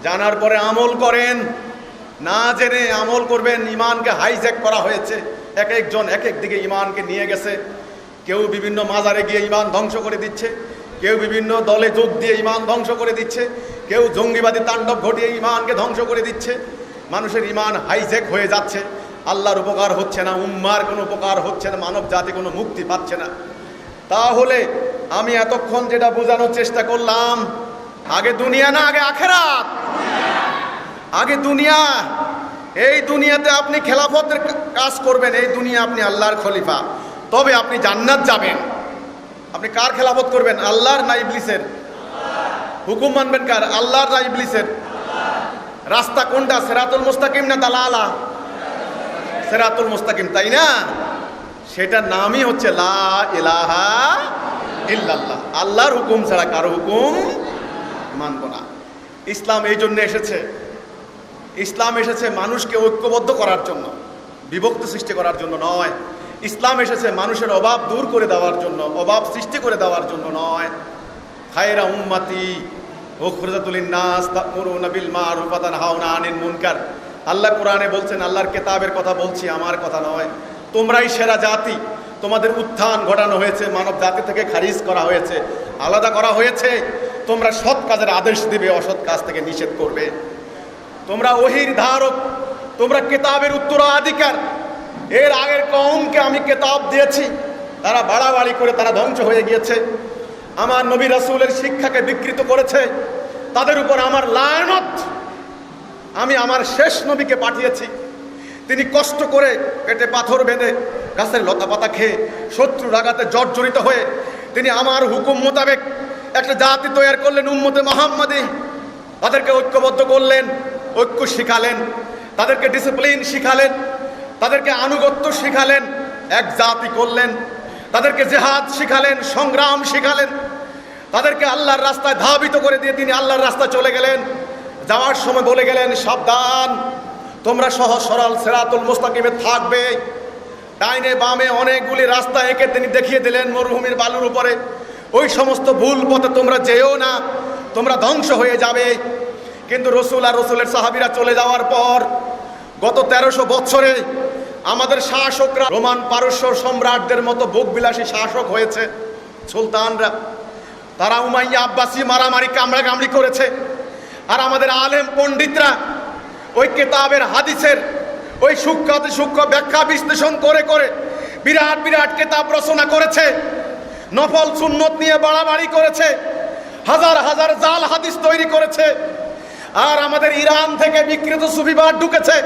জানার পরে আমল করেন। না জেনে আমল করবেন, ইমানকে হাইজ্যাক করা হয়েছে। এক একজন এক এক দিকে ইমানকে নিয়ে গেছে। কেউ বিভিন্ন মাজারে গিয়ে ইমান ধ্বংস করে দিচ্ছে, কেউ বিভিন্ন দলে যোগ দিয়ে ইমান ধ্বংস করে দিচ্ছে, কেউ জঙ্গিবাদী তাণ্ডব ঘটিয়ে ইমানকে ধ্বংস করে দিচ্ছে। মানুষের ইমান হাইজ্যাক হয়ে যাচ্ছে। আল্লাহর উপকার হচ্ছে না, উম্মার কোনো উপকার হচ্ছে না, মানব জাতি কোনো মুক্তি পাচ্ছে না। তাহলে আমি এতক্ষণ যেটা বোঝানোর চেষ্টা করলাম, আগে দুনিয়া না আগে আখেরাত? আগে দুনিয়া। এই দুনিয়াতে আপনি খেলাফতের কাজ করবেন, এই দুনিয়া আপনি আল্লাহর খলিফা, তবে আপনি জান্নাত যাবেন। আপনি কার খেলাফত করবেন? আল্লাহর না ইবলিসের? হুকুম মানবেন কার? আল্লাহর না ইবলিসের? রাস্তা কোনটা? সিরাতুল মুস্তাকিম না দালালা? সিরাতুল মুস্তাকিম, তাই না? সেটার নামই হচ্ছে লা ইলাহা ইল্লাল্লাহ। আল্লাহর হুকুম ছাড়া কারো হুকুম মানব না। ইসলাম এই জন্য এসেছে। ইসলাম এসেছে মানুষকে ঐক্যবদ্ধ করার জন্য, বিভক্ত সৃষ্টি করার জন্য নয়। ইসলাম এসেছে মানুষের অভাব দূর করে দেওয়ার জন্য, অভাব সৃষ্টি করে দেওয়ার জন্য নয়। খায়রা উম্মতি উখরিজাত লিন-নাস তা'মুরুনা বিল মা'রুফ ওয়া তানহাউনা আনিল মুনকার। আল্লাহ কোরআনে বলছেন, আল্লাহর কিতাবের কথা বলছি, আমার কথা নয়। তোমরাই সেরা জাতি, তোমাদের উত্থান ঘটানো হয়েছে, মানব জাতি থেকে খারিজ করা হয়েছে, আলাদা করা হয়েছে। তোমরা সৎ কাজের আদেশ দিবে, অসৎ কাজ থেকে নিষেধ করবে। তোমরা ওহীর ধারক, তোমরা কিতাবের উত্তরাধিকার। এর আগের কওমকে আমি কিতাব দিয়েছি, তারা বাড়াবাড়ি করে তারা ধ্বংস হয়ে গিয়েছে। আমার নবী রাসূলের শিক্ষাকে বিকৃত করেছে, তাদের উপর আমার লানত। আমি আমার শেষ নবীকে পাঠিয়েছি, তিনি কষ্ট করে পেটে পাথর বেঁধে গাছের লতা পাতা খেয়ে শত্রুর আঘাতে জর্জরিত হয়ে তিনি আমার হুকুম মোতাবেক একটা জাতি তৈরি করলেন, উম্মতে মুহাম্মাদী। তাদেরকে ঐক্যবদ্ধ করলেন, ঐক্য শিখালেন, তাদেরকে ডিসিপ্লিন শিখালেন, তাদেরকে আনুগত্য শিখালেন, এক জাতি করলেন। তাদেরকে জিহাদ শিখালেন, সংগ্রাম শিখালেন, তাদেরকে আল্লাহর রাস্তায় ধাবিত করে দিয়ে তিনি আল্লাহর রাস্তায় চলে গেলেন। যাওয়ার সময় বলে গেলেন, সাবধান, তোমরা সহজ সরল সিরাতুল মুস্তাকিমে থাকবে। ডাইনে বামে অনেকগুলি রাস্তা এঁকে তিনি দেখিয়ে দিলেন মরুভূমির বালুর উপরে। ওই সমস্ত ভুল পথে তোমরা যেও না, তোমরা ধ্বংস হয়ে যাবে। কিন্তু রসুল আর রসুলের সাহাবীরা চলে যাওয়ার পর গত 1300 বছরে আমাদের শাসকরা রোমান পারস্য সম্রাটদের মতো ভোগবিলাসী শাসক হয়েছে। সুলতানরা, তারা উমাইয়া আব্বাসী মারামারি কামড়াকামড়ি করেছে। আর আমাদের আলেম পণ্ডিতরা ওই কেতাবের হাদিসের ওই সূক্ষ্মাতি সূক্ষ্ম ব্যাখ্যা বিশ্লেষণ করে করে বিরাট বিরাট কেতাব রচনা করেছে, নফল সুন্নত নিয়ে বাড়াবাড়ি করেছে, হাজার হাজার জাল হাদিস তৈরি করেছে। আর আমাদের ইরান থেকে বিকৃত সুফিবাদ ঢুকেছে,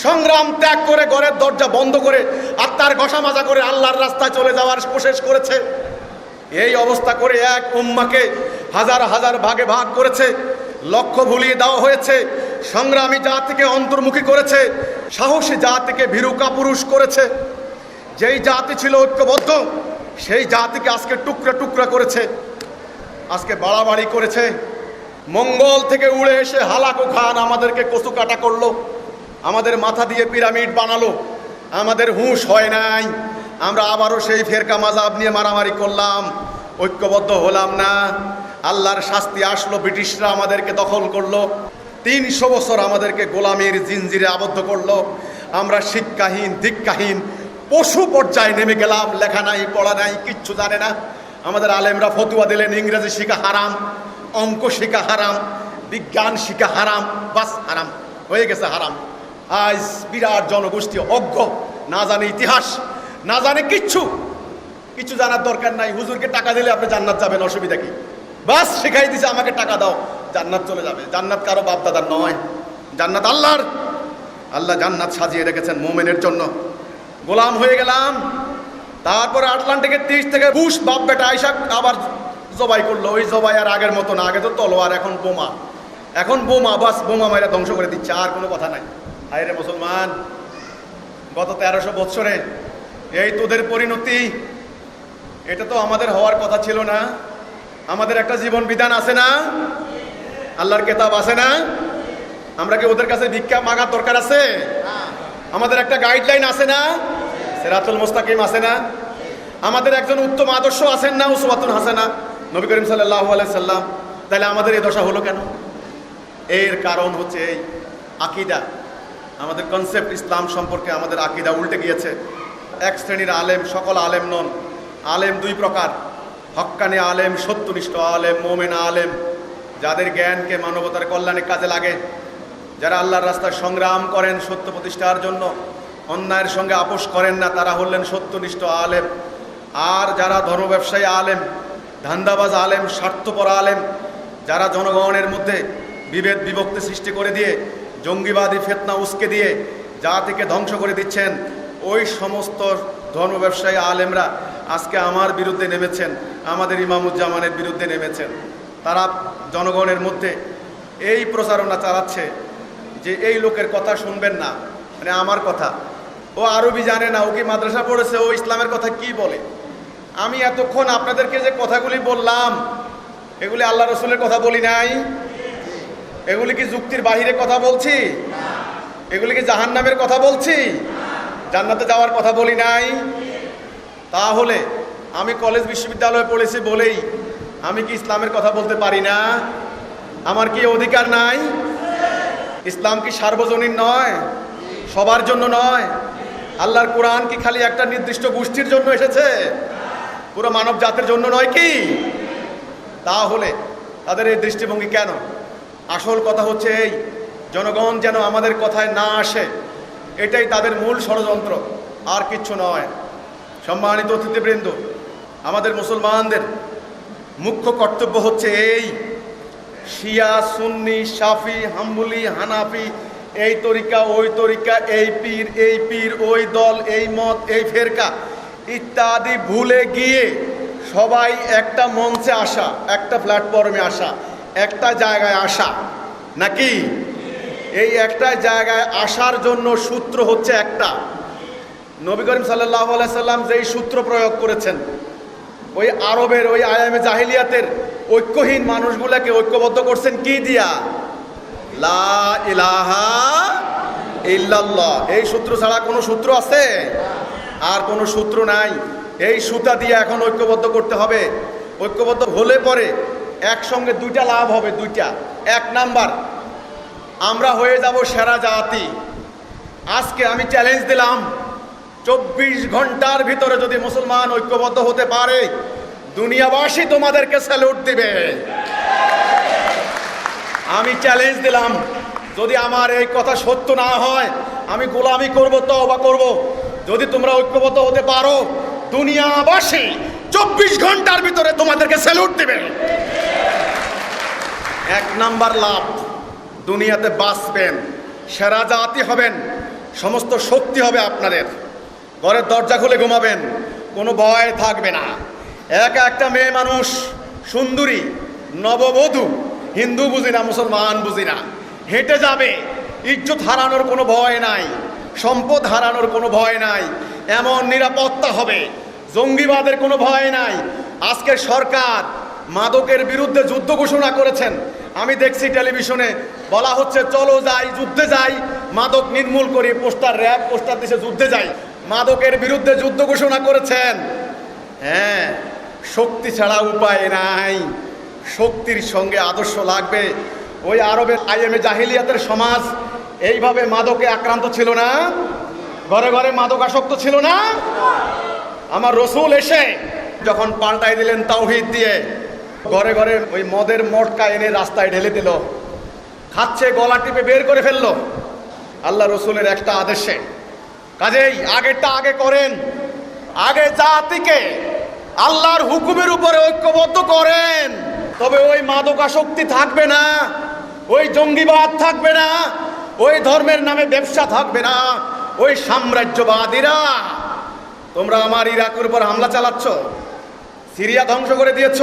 সংগ্রাম ত্যাগ করে ঘরের দরজা বন্ধ করে আত্মার ঘষা মাজা করে আল্লাহর রাস্তায় চলে যাওয়ার কোশিশ করেছে। এই অবস্থা করে এক উম্মাকে হাজার হাজার ভাগে ভাগ করেছে, লক্ষ্য ভুলিয়ে দেওয়া হয়েছে, সংগ্রামী জাতিকে অন্তর্মুখী করেছে, সাহসী জাতিকে ভীরু কাপুরুষ করেছে। যেই জাতি ছিল ঐক্যবদ্ধ সেই জাতিকে আজকে টুকরা টুকরা করেছে, আজকে বাড়াবাড়ি করেছে। মঙ্গল থেকে উড়ে এসে হালাকু খান আমাদেরকে কচু কাটা করলো, আমাদের মাথা দিয়ে পিরামিড বানালো, আমাদের হুঁশ হয় নাই, আমরা আবারও সেই ফেরকা মাযহাব নিয়ে মারামারি করলাম, ঐক্যবদ্ধ হলাম না। আল্লাহর শাস্তি আসলো, ব্রিটিশরা আমাদেরকে দখল করলো, 300 বছর আমাদেরকে গোলামির জিনজিরে আবদ্ধ করলো। আমরা শিক্ষাহীন দীক্ষাহীন পশু পর্যায়ে নেমে গেলাম, লেখা নাই পড়া নাই কিচ্ছু জানে না। আমাদের আলেমরা ফতুয়া দিলেন ইংরেজি শিখা হারাম, অঙ্ক শিখা হারাম, বিজ্ঞান শিখা হারাম, বাস হারাম হয়ে গেছে হারাম। আজ বিরাট জনগোষ্ঠী অজ্ঞ, না জানে ইতিহাস, না জানে কিছু জানার দরকার নাই। হুজুরকে টাকা দিলে আপনি জান্নাত যাবেন, অসুবিধা কি? বাস শিখাই দিছে আমাকে টাকা দাও, জান্নাত চলে যাবে। জান্নাত কারো বাপ দাদার নয়, জান্নাত আল্লাহর। আল্লাহ জান্নাত সাজিয়ে রেখেছেন মুমিনের জন্য। গোলাম হয়ে গেলাম। তারপরে আটলান্টিকের 30 থেকে বুশ বাপ বেটা আইসা আবার জবাই করলো। ওই জবাই আর আগের মতো না, আগে তো তলোয়ার, এখন বোমা। এখন বোমা, বাস বোমা মাইরা ধ্বংস করে দিচ্ছে, আর কোনো কথা নাই। হায়রে মুসলমান, গত 1300 বছরে এই তোদের পরিণতি, এটা তো আমাদের হওয়ার কথা ছিল না। আমাদের একটা জীবন বিধান আছে না, আল্লাহর কেতাব আছে না? আমরা কি ওদের কাছে ভিক্ষা মাগার দরকার আছে? আমাদের একটা গাইডলাইন আছে না, সিরাতুল মুস্তাকিম আছে না? আমাদের একজন উত্তম আদর্শ আছেন না, উসওয়াতুন হাসানা, নবী করিম সাল্লাল্লাহু আলাইহি সাল্লাম। তাহলে আমাদের এই দশা হলো কেন? এর কারণ হচ্ছে এই আকীদা, আমাদের কনসেপ্ট ইসলাম সম্পর্কে আমাদের আকীদা উল্টে গিয়েছে। এক শ্রেণীর আলেম সকল আলেম নন, আলেম 2 প্রকার, হক্কানি আলেম, সত্যনিষ্ঠ আলেম, মোমেন আলেম, যাদের জ্ঞানকে মানবতার কল্যাণে কাজে লাগে, যারা আল্লাহর রাস্তায় সংগ্রাম করেন সত্য প্রতিষ্ঠার জন্য, অন্যায়ের সঙ্গে আপোষ করেন না, তারা হলেন সত্যনিষ্ঠ আলেম। আর যারা ধর্ম ব্যবসায়ী আলেম, ধান্দাবাজ আলেম, স্বার্থপর আলেম, যারা জনগণের মধ্যে বিভেদ বিভক্তি সৃষ্টি করে দিয়ে জঙ্গিবাদী ফেতনা উস্কে দিয়ে জাতিকে ধ্বংস করে দিচ্ছেন, ওই সমস্ত ধর্ম ব্যবসায়ী আলেমরা আজকে আমার বিরুদ্ধে নেমেছেন, আমাদের ইমামুজ্জামানের বিরুদ্ধে নেমেছেন। তারা জনগণের মধ্যে এই প্রচারণা চালাচ্ছে যে এই লোকের কথা শুনবেন না, মানে আমার কথা, ও আরবি জানে না, ও কি মাদ্রাসা পড়েছে, ও ইসলামের কথা কি বলে। আমি এতক্ষণ আপনাদেরকে যে কথাগুলি বললাম, এগুলি আল্লাহ রসুলের কথা বলি নাই? এগুলি কি যুক্তির বাহিরে কথা বলছি? এগুলি কি জাহান্নামের কথা বলছি? জান্নাতে যাওয়ার কথা বলি নাই? তাহলে আমি কলেজ বিশ্ববিদ্যালয়ে পড়েছি বলেই আমি কি ইসলামের কথা বলতে পারি না? আমার কি অধিকার নাই? ইসলাম কি সার্বজনীন নয়? সবার জন্য নয়? আল্লাহর কোরআন কি খালি একটা নির্দিষ্ট গোষ্ঠীর জন্য এসেছে? পুরো মানব জাতির জন্য নয় কি? তাহলে তাদের এই দৃষ্টিভঙ্গি কেন? আসল কথা হচ্ছে এই, জনগণ যেন আমাদের কথায় না আসে, এটাই তাদের মূল ষড়যন্ত্র, আর কিচ্ছু নয়। সম্মানিত অতিথিবৃন্দ, আমাদের মুসলমানদের মুখ্য কর্তব্য হচ্ছে এই, শিয়া, সুন্নি, শাফি, হাম্বলি, হানাফি, এই তরিকা ওই তরিকা, এই পীর ওই দল, এই মত এই ফেরকা ইত্যাদি ভুলে গিয়ে সবাই একটা মঞ্চে আসা, একটা প্ল্যাটফর্মে আসা, একটা জায়গায় আসা, নাকি? এই একটা জায়গায় আসার জন্য সূত্র হচ্ছে একটা। নবী করিম সাল্লাল্লাহু আলাইহি সাল্লাম যেই সূত্র প্রয়োগ করেছেন, ওই আরবের ওই আয়ামে জাহিলিয়াতের ঐক্যহীন মানুষগুলোকে ঐক্যবদ্ধ করছেন কি দিয়া? লা ইলাহা ইল্লাল্লাহ। এই সূত্র ছাড়া কোনো সূত্র আছে? আর কোনো সূত্র নাই। এই সুতা দিয়ে এখন ঐক্যবদ্ধ করতে হবে। ঐক্যবদ্ধ হলে পরে একসঙ্গে 2টা লাভ হবে, 2টা। 1 নাম্বার, আমরা হয়ে যাব সেরা জাতি। আজকে আমি চ্যালেঞ্জ দিলাম, 24 ঘন্টার ভিতরে যদি মুসলমান ঐক্যবদ্ধ হতে পারে, দুনিয়াবাসী তোমাদেরকে স্যালুট দিবে। আমি চ্যালেঞ্জ দিলাম, যদি আমার এই কথা সত্য না হয় আমি গোলামি করব, তওবা করব। যদি তোমরা ঐক্যবদ্ধ হতে পারো, দুনিয়াবাসী 24 ঘন্টার ভিতরে তোমাদেরকে স্যালুট দিবে। এক নাম্বার লাভ, দুনিয়াতে বাঁচবেন, সেরা জাতি হবেন, সমস্ত শক্তি হবে আপনাদের, ঘরের দরজা খুলে ঘুমাবেন, কোনো ভয় থাকবে না। একটা মেয়ে মানুষ, সুন্দরী, নববধূ, হিন্দু বুঝি না, মুসলমান বুঝি না, হেঁটে যাবে, ইজ্জত হারানোর কোনো ভয় নাই, সম্পদ হারানোর কোনো ভয় নাই, এমন নিরাপত্তা হবে, জঙ্গিবাদের কোনো ভয় নাই। আজকের সরকার মাদকের বিরুদ্ধে যুদ্ধ ঘোষণা করেছেন। আমি দেখছি টেলিভিশনে বলা হচ্ছে চলো যাই, যুদ্ধে যাই, মাদক নির্মূল করি, পোস্টার, র্যাব পোস্টার দিছে যুদ্ধে যাই। মাদকের বিরুদ্ধে যুদ্ধ ঘোষণা করেছেন। হ্যাঁ, শক্তি ছাড়া উপায় নাই, শক্তির সঙ্গে আদর্শ লাগবে। ওই আরবের আইএমএ জাহিলিয়াতের সমাজ এইভাবে মাদকে আক্রান্ত ছিল না, ঘরে ঘরে মাদক আসক্ত ছিল না। আমার রসুল এসে যখন পাল্টাই দিলেন তাওহীদ দিয়ে, ঘরে ঘরে ওই মদের মটকা এনে রাস্তায় ঢেলে দিল, খাচ্ছে, গলা টিপে বের করে ফেললো আল্লাহ রসুলের একটা আদেশে। কাজেই আগেরটা আগে করেন, আগে জাতিকে আল্লাহর হুকুমের উপরে ঐক্যবদ্ধ করেন, তবে ওই মাদকাসক্তি থাকবে না, ওই জঙ্গিবাদ থাকবে না, ওই ধর্মের নামে ব্যবসা থাকবে না, ওই সাম্রাজ্যবাদীরা। তোমরা আমার ইরাকের উপর হামলা চালাচ্ছ, সিরিয়া ধ্বংস করে দিয়েছ,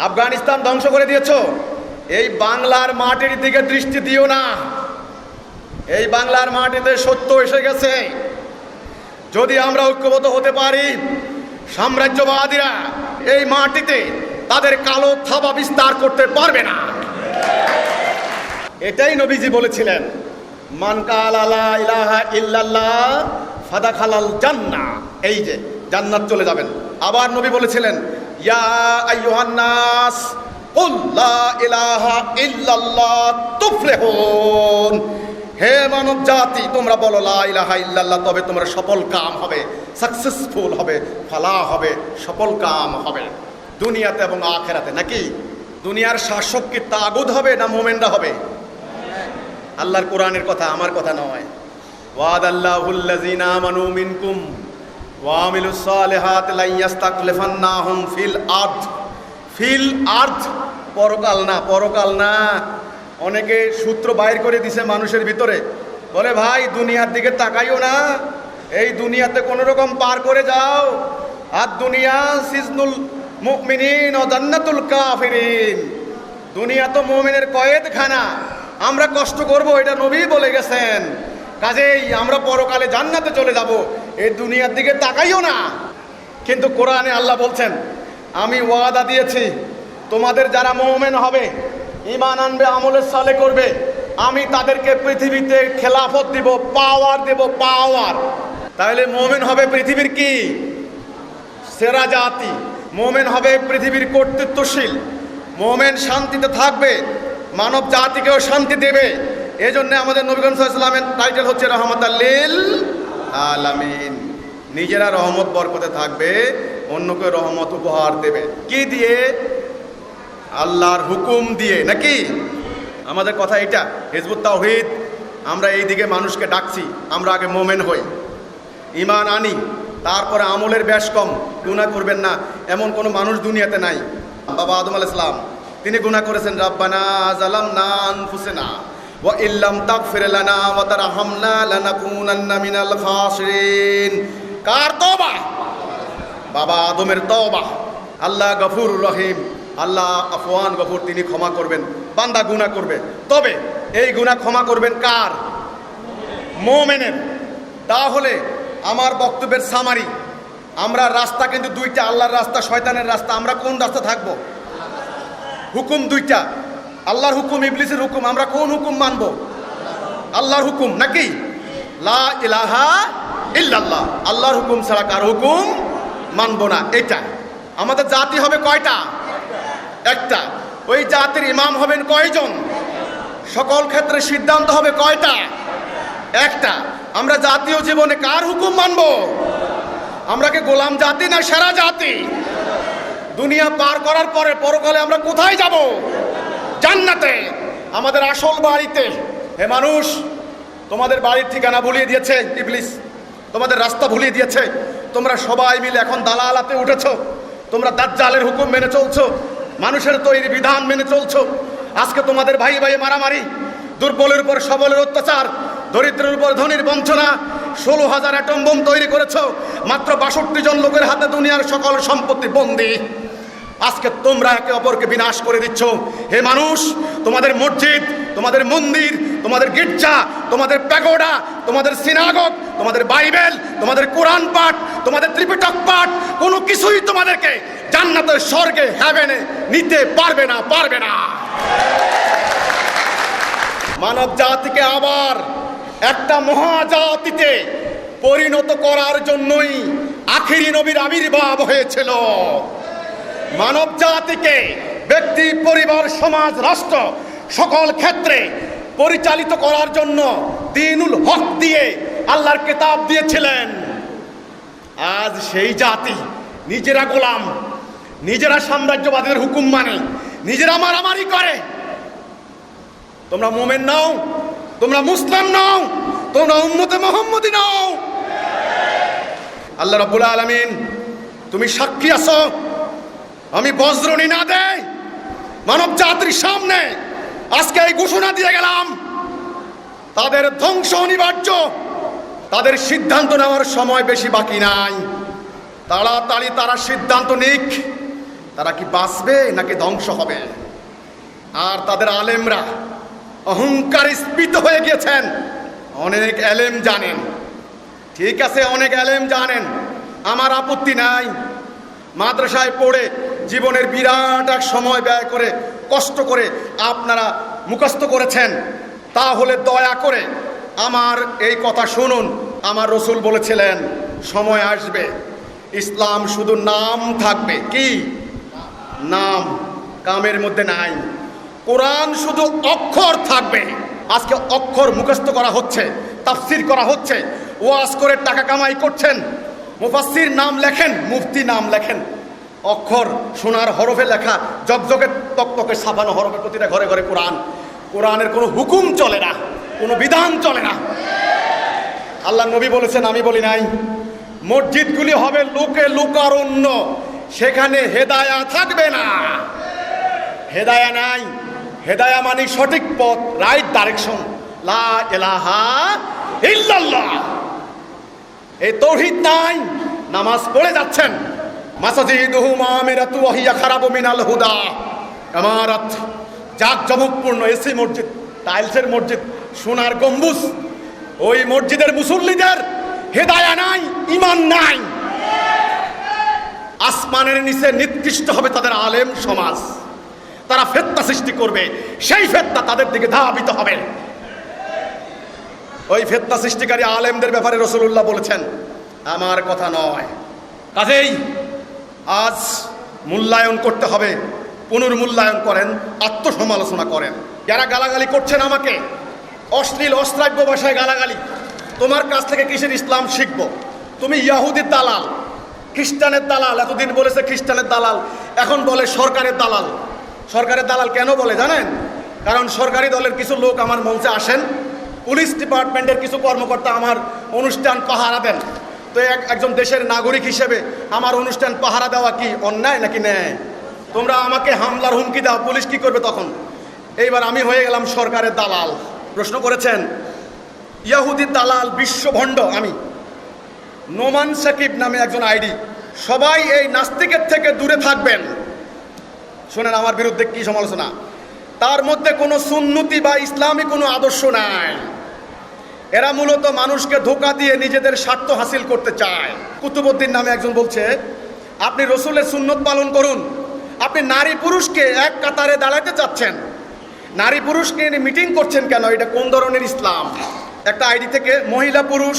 আফগানিস্তান ধ্বংস করে দিয়েছ, এই বাংলার মাটির দিকে দৃষ্টি দিও না। এই বাংলার মাটিতে সত্য এসে গেছে। যদি আমরা ঐক্যবদ্ধ হতে পারি, সাম্রাজ্যবাদীরা এই মাটিতে তাদের কালো থাবা বিস্তার করতে পারবে না। এটাই নবীজি বলেছিলেন, মান কালা লা ইলাহা ইল্লাল্লাহ ফাদাখালাল জান্নাহ, এই যে জান্নাত চলে যাবেন। আবার নবী বলেছিলেন, ইয়া আইয়ুহান নাস কুল লা ইলাহা ইল্লাল্লাহ তুফলিহুন, হে মানব জাতি তোমরা বলো লা ইলাহা ইল্লাল্লাহ, তবে তোমরা সফল কাম হবে, সাকসেসফুল হবে, ফালাহ হবে, সফল কাম হবে দুনিয়াতে এবং আখিরাতে। নাকি দুনিয়ার শাসক কি তাগুত হবে না মোমেনরা হবে? আল্লাহর কোরআনের কথা, আমার কথা নয়। ওয়াদাল্লাহুল্লাযিনা আমানু মিনকুম ওয়া আমিলুস সালিহাতি লা ইয়াস্তাকলিফান্নাহুম ফিল আরদ। ফিল আরদ, পরকাল না, পরকাল না। অনেকে সূত্র বাইর করে দিছে মানুষের ভিতরে, বলে ভাই দুনিয়ার দিকে তাকাইও না, এই দুনিয়াতে কোনো রকম পার করে যাও। আর দুনিয়া সিজনুল মুমিনিন ও জান্নাতুল কাফিরিন, দুনিয়া তো মুমিনের কয়েদখানা, আমরা কষ্ট করব, এটা নবী বলে গেছেন। কাজেই আমরা পরকালে জান্নাতে চলে যাব, এই দুনিয়ার দিকে তাকাইও না। কিন্তু কোরআনে আল্লাহ বলছেন, আমি ওয়াদা দিয়েছি তোমাদের যারা মুমিন হবে, ঈমান আনবে, আমলে সালে করবে, আমি তাদেরকে পৃথিবীতে খেলাফত দিব, পাওয়ার দেব, পাওয়ার। তাহলে মুমিন হবে পৃথিবীর কি সেরা জাতি, মুমিন হবে পৃথিবীর কর্তৃত্বশীল, মুমিন শান্তিতে থাকবে, মানব জাতিকেও শান্তি দেবে। এই জন্য আমাদের নবীগঞ্জ সাল্লাল্লাহু আলাইহি ওয়াসাল্লামের টাইটেল হচ্ছে রাহমাতাল লিল আলামিন। নিজেরা রহমত বরকতে থাকবে, অন্যকে রহমত উপহার দেবে। কি দিয়ে? আল্লাহর হুকুম দিয়ে। নাকি আমাদের কথা এটা, হিজবুত তাওহীদ, আমরা এই দিকে মানুষকে ডাকছি, আমরা আগে মোমেন হই, ঈমান আনি, তারপরে আমলের ব্যাস কম। গুনাহ করবেন না এমন কোনো মানুষ দুনিয়াতে নাই। বাবা আদম আলাইহিস সালাম তিনি গুনাহ করেছেন, রাব্বানা যালামনা আনফুসানা ওয়া ইল্লাম তাগফির লানা ওয়া তারহামনা লানাকুনান্না মিনাল খাসিরিন। কার তওবা? বাবা আদমের তওবা। আল্লাহ গফুরুর রহিম, আল্লাহ আফওয়ান গফুর, তিনি ক্ষমা করবেন। বান্দা গুনাহ করবে, তবে এই গুনাহ ক্ষমা করবেন কার? মুমিনের। তাহলে আমার বক্তব্যের সামারি, আমরা রাস্তা কিন্তু দুইটা, আল্লাহর রাস্তা, শয়তানের রাস্তা। আমরা কোন রাস্তা থাকবো? হুকুম দুইটা, আল্লাহর হুকুম, ইবলিসের হুকুম। আমরা কোন হুকুম মানবো? আল্লাহর হুকুম। নাকি লা ইলাহা ইল্লাল্লাহ, আল্লাহর হুকুম ছাড়া কার হুকুম মানবো না। এটা আমাদের জাতি হবে কয়টা? একটা। ওই জাতির ইমাম হবেন কয়জন? সকল ক্ষেত্রে সিদ্ধান্ত হবে কয়টা? একটা। আমরা জাতীয় জীবনে কার হুকুম মানবো? আমরা কি গোলাম জাতি না সেরা জাতি? দুনিয়া পার করার পরে পরকালে আমরা কোথায় যাব? জান্নাতে, আমাদের আসল বাড়িতে। হে মানুষ, তোমাদের বাড়ির ঠিকানা ভুলিয়ে দিয়েছে ইবলিস, তোমাদের রাস্তা ভুলিয়ে দিয়েছে। তোমরা সবাই মিলে এখন দালালাতে উঠেছো। তোমরা দাজ্জালের হুকুম মেনে চলছো, মানুষের তৈরি বিধান মেনে চলছো। আজকে তোমাদের ভাই ভাই মারামারি, দুর্বলের উপর সবলের অত্যাচার, দরিদ্রের উপর ধনীর বঞ্চনা। 16,000 অ্যাটম বোম তৈরি করেছো, মাত্র 62 জন লোকের হাতে দুনিয়ার সকল সম্পত্তি বন্দী। আজকে তোমরা একে অপরকে বিনাশ করে দিচ্ছ। হে মানুষ, তোমাদের মসজিদ, তোমাদের মন্দির, তোমাদের গির্জা, তোমাদের প্যাগোডা, তোমাদের সিনাগগ, তোমাদের বাইবেল, তোমাদের কোরআন পাঠ, তোমাদের ত্রিপিটক পাঠ, কোনো কিছুই তোমাদেরকে জান্নাতের স্বর্গে হেভেনে নিতে পারবে না, পারবে না। মানব জাতিকে আবার একটা মহাজাতিতে পরিণত করার জন্যই আখিরি নবীর আবির্ভাব হয়েছিল। মানব জাতিকে ব্যক্তি, পরিবার, সমাজ, রাষ্ট্র সকল ক্ষেত্রে পরিচালিত করার জন্য দ্বীনুল হক দিয়ে আল্লাহর কিতাব দিয়েছিলেন। আজ সেই জাতি নিজেরা গোলাম, নিজেরা সাম্রাজ্যবাদের হুকুম মানে, নিজেরা মারামারি করে। তোমরা মুমিন নাও, তোমরা মুসলিম নাও, তোমরা উম্মতে মুহাম্মদী নাও। আল্লাহ রাব্বুল আলামিন, তুমি সাক্ষী আছো, আমি বজ্রনি না দেই মানব জাতির সামনে আজকে এই ঘোষণা দিয়ে গেলাম, তাদের ধ্বংস অনিবার্য। তাদের সিদ্ধান্ত নেওয়ার সময় বেশি বাকি নাই। তাড়াতাড়ি তারা সিদ্ধান্ত নিক, তারা কি বাঁচবে নাকি ধ্বংস হবে। আর তাদের আলেমরা অহংকার স্ফীত হয়ে গিয়েছেন। অনেক এলেম জানেন, ঠিক আছে, অনেক এলেম জানেন, আমার আপত্তি নাই। মাদ্রাসায় পড়ে জীবনের বিরাট এক সময় ব্যয় করে কষ্ট করে আপনারা মুখস্থ করেছেন, তাহলে দয়া করে আমার এই কথা শুনুন। আমার রসুল বলেছিলেন, সময় আসবে ইসলাম শুধু নাম থাকবে, কি নাম, কামের মধ্যে নাই। কোরআন শুধু অক্ষর থাকবে। আজকে অক্ষর মুখস্থ করা হচ্ছে, তাফসির করা হচ্ছে, ওয়াজ করে টাকা কামাই করছেন। মুফাসসির নাম লেখেন, মুফতি নাম লেখেন, অক্ষর সোনার হরফে লেখা, জকজকে তকতকে ছাপানো হরফে, প্রতিটা ঘরে ঘরে কোরআন। কোরআনের কোনো হুকুম চলে না, কোনো বিধান চলে না। আল্লাহ নবী বলেছেন, আমি বলি নাই, মসজিদগুলি হবে লোকে লোকারণ্য, সেখানে হেদায়া থাকবে না। হেদায়া নাই। হেদায়া মানে সঠিক পথ, রাইট ডাইরেকশন, লা ইলাহা ইল্লাল্লাহ। এই তাওহীদ নাই, নামাজ পড়ে যাচ্ছেন। মাসাজিদুহুম আমিরাতু ওয়া হিয়া খারাবু মিনাল হুদা। ইমারত জাঁকজমকপূর্ণ এসি মসজিদ, টাইলসের মসজিদ, সোনার গম্বুজ, ওই মসজিদের মুসল্লিদের হেদায়া নাই, ঈমান নাই। আসমানের নিচে নিকৃষ্ট হবে তাদের আলেম সমাজ। তারা ফিতনা সৃষ্টি করবে, সেই ফিতনা তাদের দিকে ধাবিত হবে। ওই ফিতনা সৃষ্টিকারী আলেমদের ব্যাপারে রাসূলুল্লাহ বলেছেন, আমার কথা নয়। কাজেই আজ মূল্যায়ন করতে হবে, পুনর্মূল্যায়ন করেন, আত্মসমালোচনা করেন। যারা গালাগালি করছেন আমাকে, অশ্লীল অশ্রাব্য ভাষায় গালাগালি, তোমার কাছ থেকে কিসের ইসলাম শিখবো? তুমি ইয়াহুদির দালাল, খ্রিস্টানের দালাল। এতদিন বলেছে খ্রিস্টানের দালাল, এখন বলে সরকারের দালাল। সরকারের দালাল কেন বলে জানেন? কারণ সরকারি দলের কিছু লোক আমার মঞ্চে আসেন, পুলিশ ডিপার্টমেন্টের কিছু কর্মকর্তা আমার অনুষ্ঠান পাহারা দেন। তো একজন দেশের নাগরিক হিসেবে আমার অনুষ্ঠান পাহারা দেওয়া কি অন্যায় নাকি ন্যায়? তোমরা আমাকে হামলার হুমকি দাও, পুলিশ কি করবে তখন? এইবার আমি হয়ে গেলাম সরকারের দালাল। প্রশ্ন করেছেন, ইয়াহুদির দালাল, বিশ্বভণ্ড আমি। নোমান সাকিব নামে একজন আইডি। সবাই এই নাস্তিকের থেকে দূরে থাকবেন। শোনেন আমার বিরুদ্ধে কি সমালোচনা। তার মধ্যে কোনো সুন্নতি বা ইসলামী কোনো আদর্শ নাই। এরা মূলত মানুষকে ধোঁকা দিয়ে নিজেদের স্বার্থ হাসিল করতে চায়। কুতুবউদ্দিন নামে একজন বলছে, আপনি রসুলের সুন্নত পালন করুন, আপনি নারী পুরুষকে এক কাতারে দাঁড়াতে চাচ্ছেন, নারী পুরুষকে মিটিং করছেন কেন? এটা কোন ধরনের ইসলাম? একটা আইডি থেকে মহিলা পুরুষ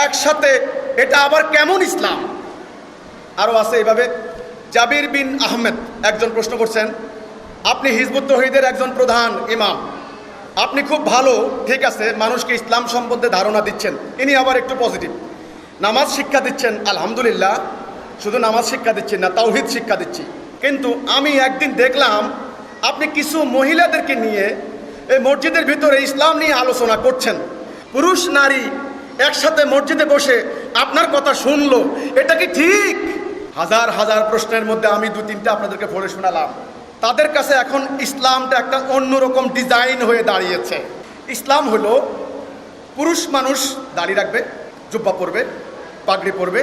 একসাথে, এটা আবার কেমন ইসলাম? আরও আছে এইভাবে। জাবির বিন আহমেদ একজন প্রশ্ন করছেন, আপনি হিজবুত তৌহিদের একজন প্রধান ইমাম, আপনি খুব ভালো, ঠিক আছে, মানুষকে ইসলাম সম্বন্ধে ধারণা দিচ্ছেন। ইনি আবার একটু পজিটিভ, নামাজ শিক্ষা দিচ্ছেন, আলহামদুলিল্লাহ। শুধু নামাজ শিক্ষা দিচ্ছেন না, তাওহীদ শিক্ষা দিচ্ছি। কিন্তু আমি একদিন দেখলাম আপনি কিছু মহিলাদেরকে নিয়ে এই মসজিদের ভিতরে ইসলাম নিয়ে আলোচনা করছেন, পুরুষ নারী একসাথে মসজিদে বসে আপনার কথা শুনলো, এটা কি ঠিক? হাজার হাজার প্রশ্নের মধ্যে আমি দু তিনটা আপনাদেরকে পড়ে শোনালাম। তাদের কাছে এখন ইসলামটা একটা অন্যরকম ডিজাইন হয়ে দাঁড়িয়েছে। ইসলাম হলো পুরুষ মানুষ দাড়ি রাখবে, জুব্বা পরবে, পাগড়ি পরবে,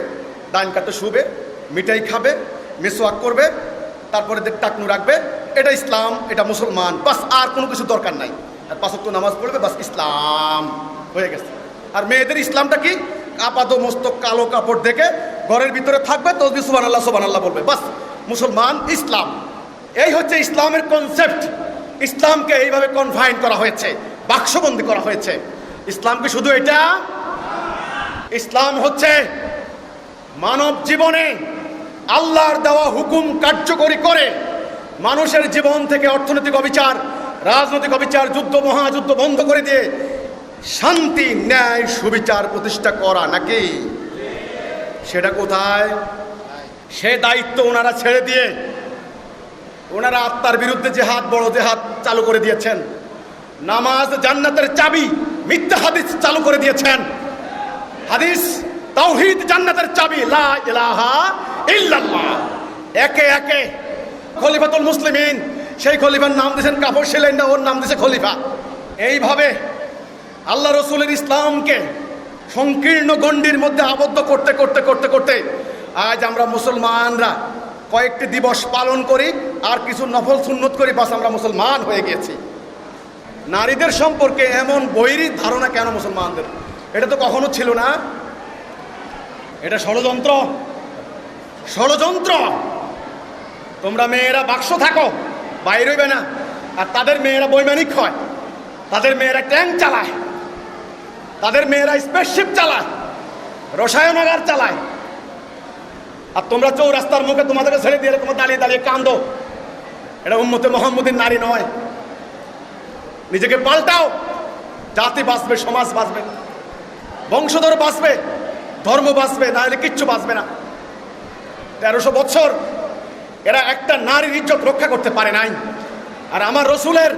ডান কাতে শুবে, মিঠাই খাবে, মেসওয়াক করবে, তারপরে টাকনু রাখবে, এটা ইসলাম, এটা মুসলমান, বাস। আর কোনো কিছু দরকার নাই। আর 5 ওয়াক্ত নামাজ পড়বে, বাস, ইসলাম হয়ে গেছে। আর মেয়েদের ইসলামটা কি? আপাত মস্তক কালো কাপড় দেখে ঘরের ভিতরে থাকবে, তসবিহ সুবহানাল্লাহ সুবহানাল্লাহ বলবে, বাস, মুসলমান, ইসলাম। এই হচ্ছে ইসলামের কনসেপ্ট। ইসলামকে এইভাবে কনফাইন করা হয়েছে, বাক্সবন্দি করা হয়েছে। ইসলাম কি শুধু এটা? ইসলাম হচ্ছে মানব জীবনে আল্লাহর দেওয়া হুকুম কার্যকরী করে মানুষের জীবন থেকে অর্থনৈতিক অবিচার, রাজনৈতিক অবিচার, যুদ্ধ, মহাযুদ্ধ বন্ধ করে দিয়ে শান্তি, ন্যায়, সুবিচার প্রতিষ্ঠা করা, নাকি? সেটা কোথায়? সে দায়িত্ব ওনারা ছেড়ে দিয়ে ওনারা আত্মার বিরুদ্ধে জেহাদ, বড় জেহাদ চালু করে দিয়েছেন। নামাজ জান্নাতের চাবি, মিথ্যা হাদিস চালু করে দিয়েছেন। হাদিস, তাওহীদ জান্নাতের চাবি, লা ইলাহা ইল্লাল্লাহ। একে একে খলিফাতুল মুসলিমিন, সেই খলিফার নাম দিয়েছেন কাপড় সেলাই না, ওর নাম দিয়েছে খলিফা। এইভাবে আল্লাহ রসুলের ইসলামকে সংকীর্ণ গণ্ডির মধ্যে আবদ্ধ করতে করতে করতে করতে আজ আমরা মুসলমানরা কয়েকটি দিবস পালন করি আর কিছু নফল সুন্নত করি, বাস, আমরা মুসলমান হয়ে গেছি। নারীদের সম্পর্কে এমন বৈরী ধারণা কেন মুসলমানদের? এটা তো কখনো ছিল না। এটা ষড়যন্ত্র, ষড়যন্ত্র। তোমরা মেয়েরা বাক্স থাকো, বাইরে হইবে না। আর তাদের মেয়েরা বৈমানিক হয়, তাদের মেয়েরা ট্যাঙ্ক চালায়, তাদের মেয়েরা স্পেসশিপ চালায়, রসায়নাগার চালায়। আর তোমরা চৌরাস্তার মুখে তোমাদেরকে ছেড়ে দিয়ে তোমরা দাঁড়িয়ে দাঁড়িয়ে কান্দো। এটা উম্মতে মুহাম্মদীর নারী নয়। নিজেকে পাল্টাও, জাতি বাঁচবে, সমাজ বাঁচবে, বংশধর বাঁচবে, ধর্ম বাঁচবে, না হলে কিচ্ছু বাঁচবে না। 1300 বছর এরা একটা নারীর ইজ্জত রক্ষা করতে পারে নাই। আর আমার রসুলের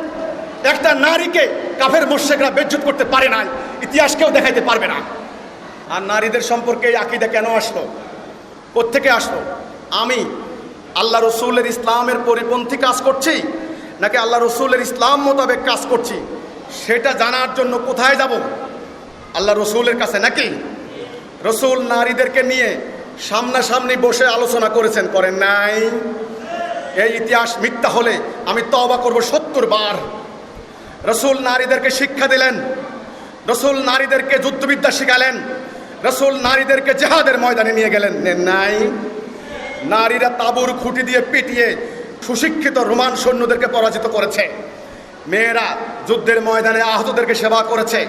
একটা নারীকে কাফের মুশরিকরা বেইজ্জত করতে পারে নাই, ইতিহাস কেউ দেখাইতে পারবে না। আর নারীদের সম্পর্কে এই আকীদা কেন আসলো, কোত্থেকে আসলো? আমি আল্লাহ রসুলের ইসলামের পরিপন্থী কাজ করছি নাকি আল্লাহ রসুলের ইসলাম মোতাবেক কাজ করছি, সেটা জানার জন্য কোথায় যাব? আল্লাহ রসুলের কাছে, নাকি? রসুল নারীদেরকে নিয়ে সামনাসামনি বসে আলোচনা করেছেন, করেন নাই? এই ইতিহাস মিথ্যা হলে আমি তওবা করব 70 বার। রসুল নারীদেরকে শিক্ষা দিলেন, রসুল নারীদেরকে যুদ্ধবিদ্যা শিখালেন, রসুল নারীদেরকে জেহাদের ময়দানে নিয়ে গেলেন, নেন নাই? নারীরা তাঁবুর খুঁটি দিয়ে পিটিয়ে সুশিক্ষিত রোমান সৈন্যদেরকে পরাজিত করেছে। মেয়েরা যুদ্ধের ময়দানে আহতদেরকে সেবা করেছে,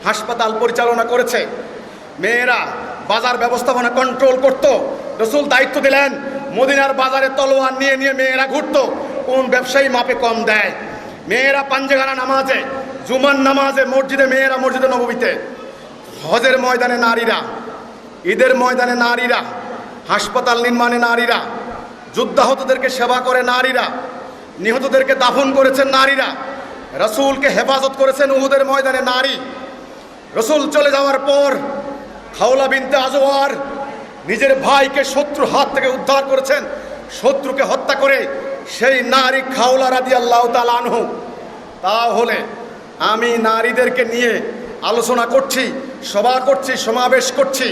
হাসপাতাল পরিচালনা করেছে। মেয়েরা বাজার ব্যবস্থাপনা কন্ট্রোল করত। রসুল দায়িত্ব দিলেন, মদিনার বাজারে তলোয়ার নিয়ে নিয়ে মেয়েরা ঘুরত, কোন ব্যবসায়ী মাপে কম দেয়। মেয়েরা পাঞ্জেগানা নামাজে, জুমার নামাজে, মসজিদে মেয়েরা, মসজিদে নববীতে, হজের ময়দানে নারীরা, ঈদের ময়দানে নারীরা, হাসপাতাল নির্মাণে নারীরা, যুদ্ধাহতদেরকে সেবা করে নারীরা, নিহতদেরকে দাফন করেছেন নারীরা, রসুলকে হেফাজত করেছেন উহুদের ময়দানে নারী। রসুল চলে যাওয়ার পর খাওলা বিনতে আজওয়ার নিজের ভাইকে শত্রুর হাত থেকে উদ্ধার করেছেন, শত্রুকে হত্যা করে, সেই নারী খাওলা রাদিয়াল্লাহু তাআলা আনহু। তাহলে আমি নারীদেরকে নিয়ে আলোচনা করছি, সভা করছি, সমাবেশ করছি,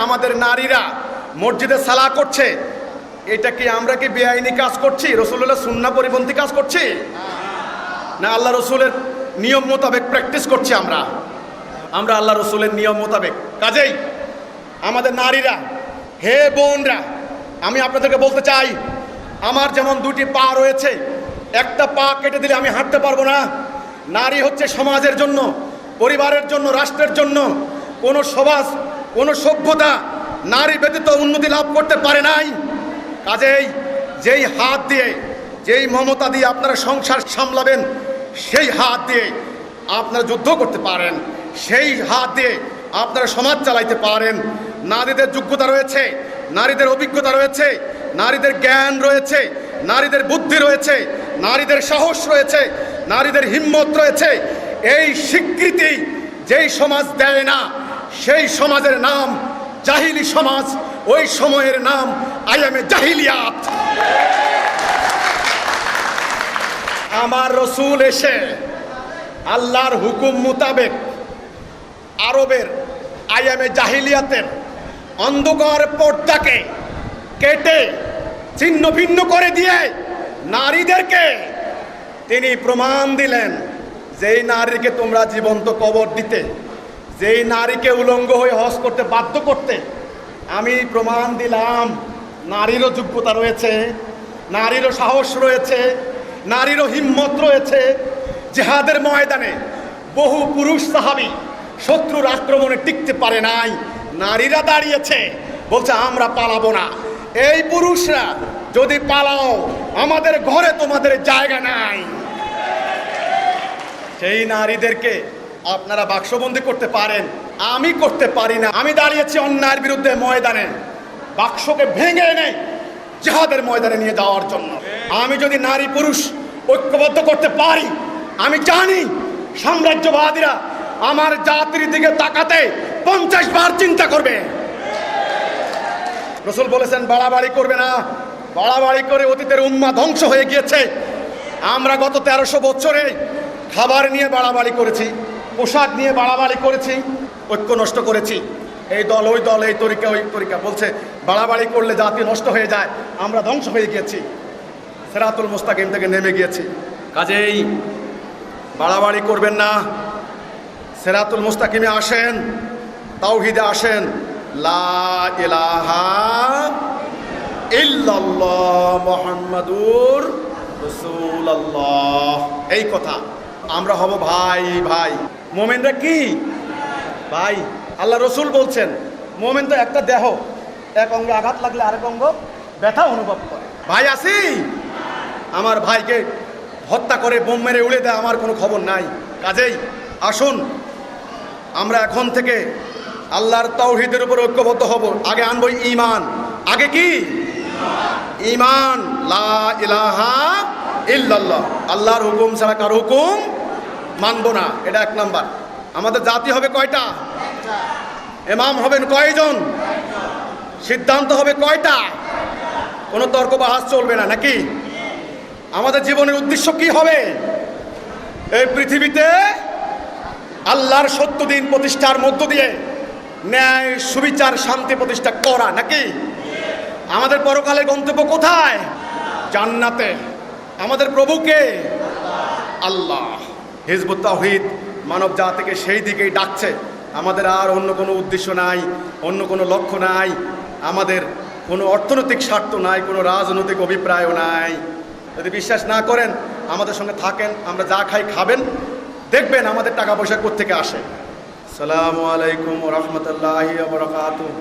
আমাদের নারীরা মসজিদে সালাহ করছে, এটা কি আমরা কি বেআইনি কাজ করছি? রসুলের সুন্নাহ পরিপন্থী কাজ করছি না আল্লাহ রসুলের নিয়ম মোতাবেক প্র্যাকটিস করছি? আমরা আল্লাহ রসুলের নিয়ম মোতাবেক। কাজেই আমাদের নারীরা, হে বোনরা, আমি আপনাদেরকে বলতে চাই, আমার যেমন 2টি পা রয়েছে, একটা পা কেটে দিলে আমি হাঁটতে পারবো না। নারী হচ্ছে সমাজের জন্য, পরিবারের জন্য, রাষ্ট্রের জন্য। কোনো সমাজ, কোনো সভ্যতা নারী ব্যতীত উন্নতি লাভ করতে পারে নাই। কাজেই যেই হাত দিয়ে, যেই মমতা দিয়ে আপনারা সংসার সামলাবেন, সেই হাত দিয়ে আপনারা যুদ্ধ করতে পারেন, সেই হাত দিয়ে আপনারা সমাজ চালাইতে পারেন। নারীদের যোগ্যতা রয়েছে, নারীদের অভিজ্ঞতা রয়েছে, নারীদের জ্ঞান রয়েছে, নারীদের বুদ্ধি রয়েছে, নারীদের সাহস রয়েছে, নারীদের হিম্মত রয়েছে, এই স্বীকৃতি যেই সমাজ দেয় না সেই সমাজের নাম জাহিলি সমাজ, ওই সময়ের নাম আইয়ামে জাহিলিয়াত। আমার রসুল এসে আল্লাহর হুকুম মোতাবেক আরবের আইয়ামে জাহিলিয়াতের অন্ধকার পর্দাকে কেটে ছিন্ন ভিন্ন করে দিয়ে নারীদেরকে তিনি প্রমাণ দিলেন, যেই নারীকে তোমরা জীবন্ত কবর দিতে, যেই নারীকে উলঙ্গ হয়ে হজ করতে বাধ্য করতে, আমি প্রমাণ দিলাম নারীরও যোগ্যতা রয়েছে, নারীরও সাহস রয়েছে, নারীরও হিম্মত রয়েছে। জিহাদের ময়দানে বহু পুরুষ সাহাবী শত্রুর আক্রমণে টিকতে পারে নাই, নারীরা দাঁড়িয়েছে, বলছে আমরা পালাবো না। এই পুরুষরা যদি পালাও, আমাদের ঘরে তোমাদের জায়গা নাই। সেই নারীদেরকে আপনারা বাক্সবন্দি করতে পারেন, আমি করতে পারি না। আমি দাঁড়িয়েছি অন্যায়ের বিরুদ্ধে ময়দানে, বাক্সকে ভেঙে এনে জিহাদের ময়দানে নিয়ে যাওয়ার জন্য। আমি যদি নারী পুরুষ ঐক্যবদ্ধ করতে পারি, আমি জানি সাম্রাজ্যবাদীরা আমার জাতির দিকে তাকাতে 50 বার চিন্তা করবে। রাসূল বলেছেন বাড়াবাড়ি করবে না, বাড়াবাড়ি করে অতীতের উম্মাহ ধ্বংস হয়ে গিয়েছে। আমরা গত 1300 বছরে খাবার নিয়ে বাড়াবাড়ি করেছি, পোশাক নিয়ে বাড়াবাড়ি করেছি, ঐক্য নষ্ট করেছি। এই দল ওই দল, এই তরিকা ওই তরিকা, বলছে বাড়াবাড়ি করলে জাতি নষ্ট হয়ে যায়। আমরা ধ্বংস হয়ে গিয়েছি, সিরাতুল মুস্তাকিম থেকে নেমে গিয়েছি। কাজেই বাড়াবাড়ি করবেন না, সিরাতুল মুস্তাকিমে আসেন, তাওহীদে আসেন, লা ইলাহা ইল্লাল্লাহ মুহাম্মাদুর রাসূলুল্লাহ। এই কথা আমরা হব ভাই ভাই। মোমেনরা কি ভাই? আল্লাহ রসুল বলছেন মোমেন তো একটা দেহ, এক অঙ্গে আঘাত লাগলে আরেক অঙ্গ ব্যথা অনুভব করে। ভাই আছি, আমার ভাইকে হত্যা করে বোম মেরে উড়ে দেয়, আমার কোনো খবর নাই। কাজেই আসুন আমরা এখন থেকে আল্লাহর তাওহীদের উপর ঐক্যবদ্ধ হব। আগে আনবো ঈমান। আগে কি? ঈমান, লা ইলাহা ইল্লাল্লাহ, আল্লাহর হুকুম ছাড়া কার হুকুম মানব না, এটা 1 নাম্বার। আমাদের জাতি হবে কয়টা? ইমাম হবেন কয়জন? সিদ্ধান্ত হবে কয়টা? কোনো তর্ক বাহাস চলবে না নাকি? আমাদের জীবনের উদ্দেশ্য কি হবে? এই পৃথিবীতে আল্লাহর সত্য দিন প্রতিষ্ঠার মধ্য দিয়ে ন্যায় সুবিচার শান্তি প্রতিষ্ঠা করা নাকি? আমাদের পরকালের গন্তব্য কোথায়? জান্নাতে। আমাদের প্রভুকে আল্লাহ। হিজবুত তাওহীদ মানব জাতিকে সেই দিকেই ডাকছে। আমাদের আর অন্য কোনো উদ্দেশ্য নাই, অন্য কোনো লক্ষ্য নাই, আমাদের কোনো অর্থনৈতিক স্বার্থ নাই, কোনো রাজনৈতিক অভিপ্রায়ও নাই। যদি বিশ্বাস না করেন আমাদের সঙ্গে থাকেন, আমরা যা খাই খাবেন, দেখবেন আমাদের টাকা পয়সা কোত্থেকে আসে। আসসালামু আলাইকুম ওয়া রাহমাতুল্লাহি ওয়া বারাকাতুহু।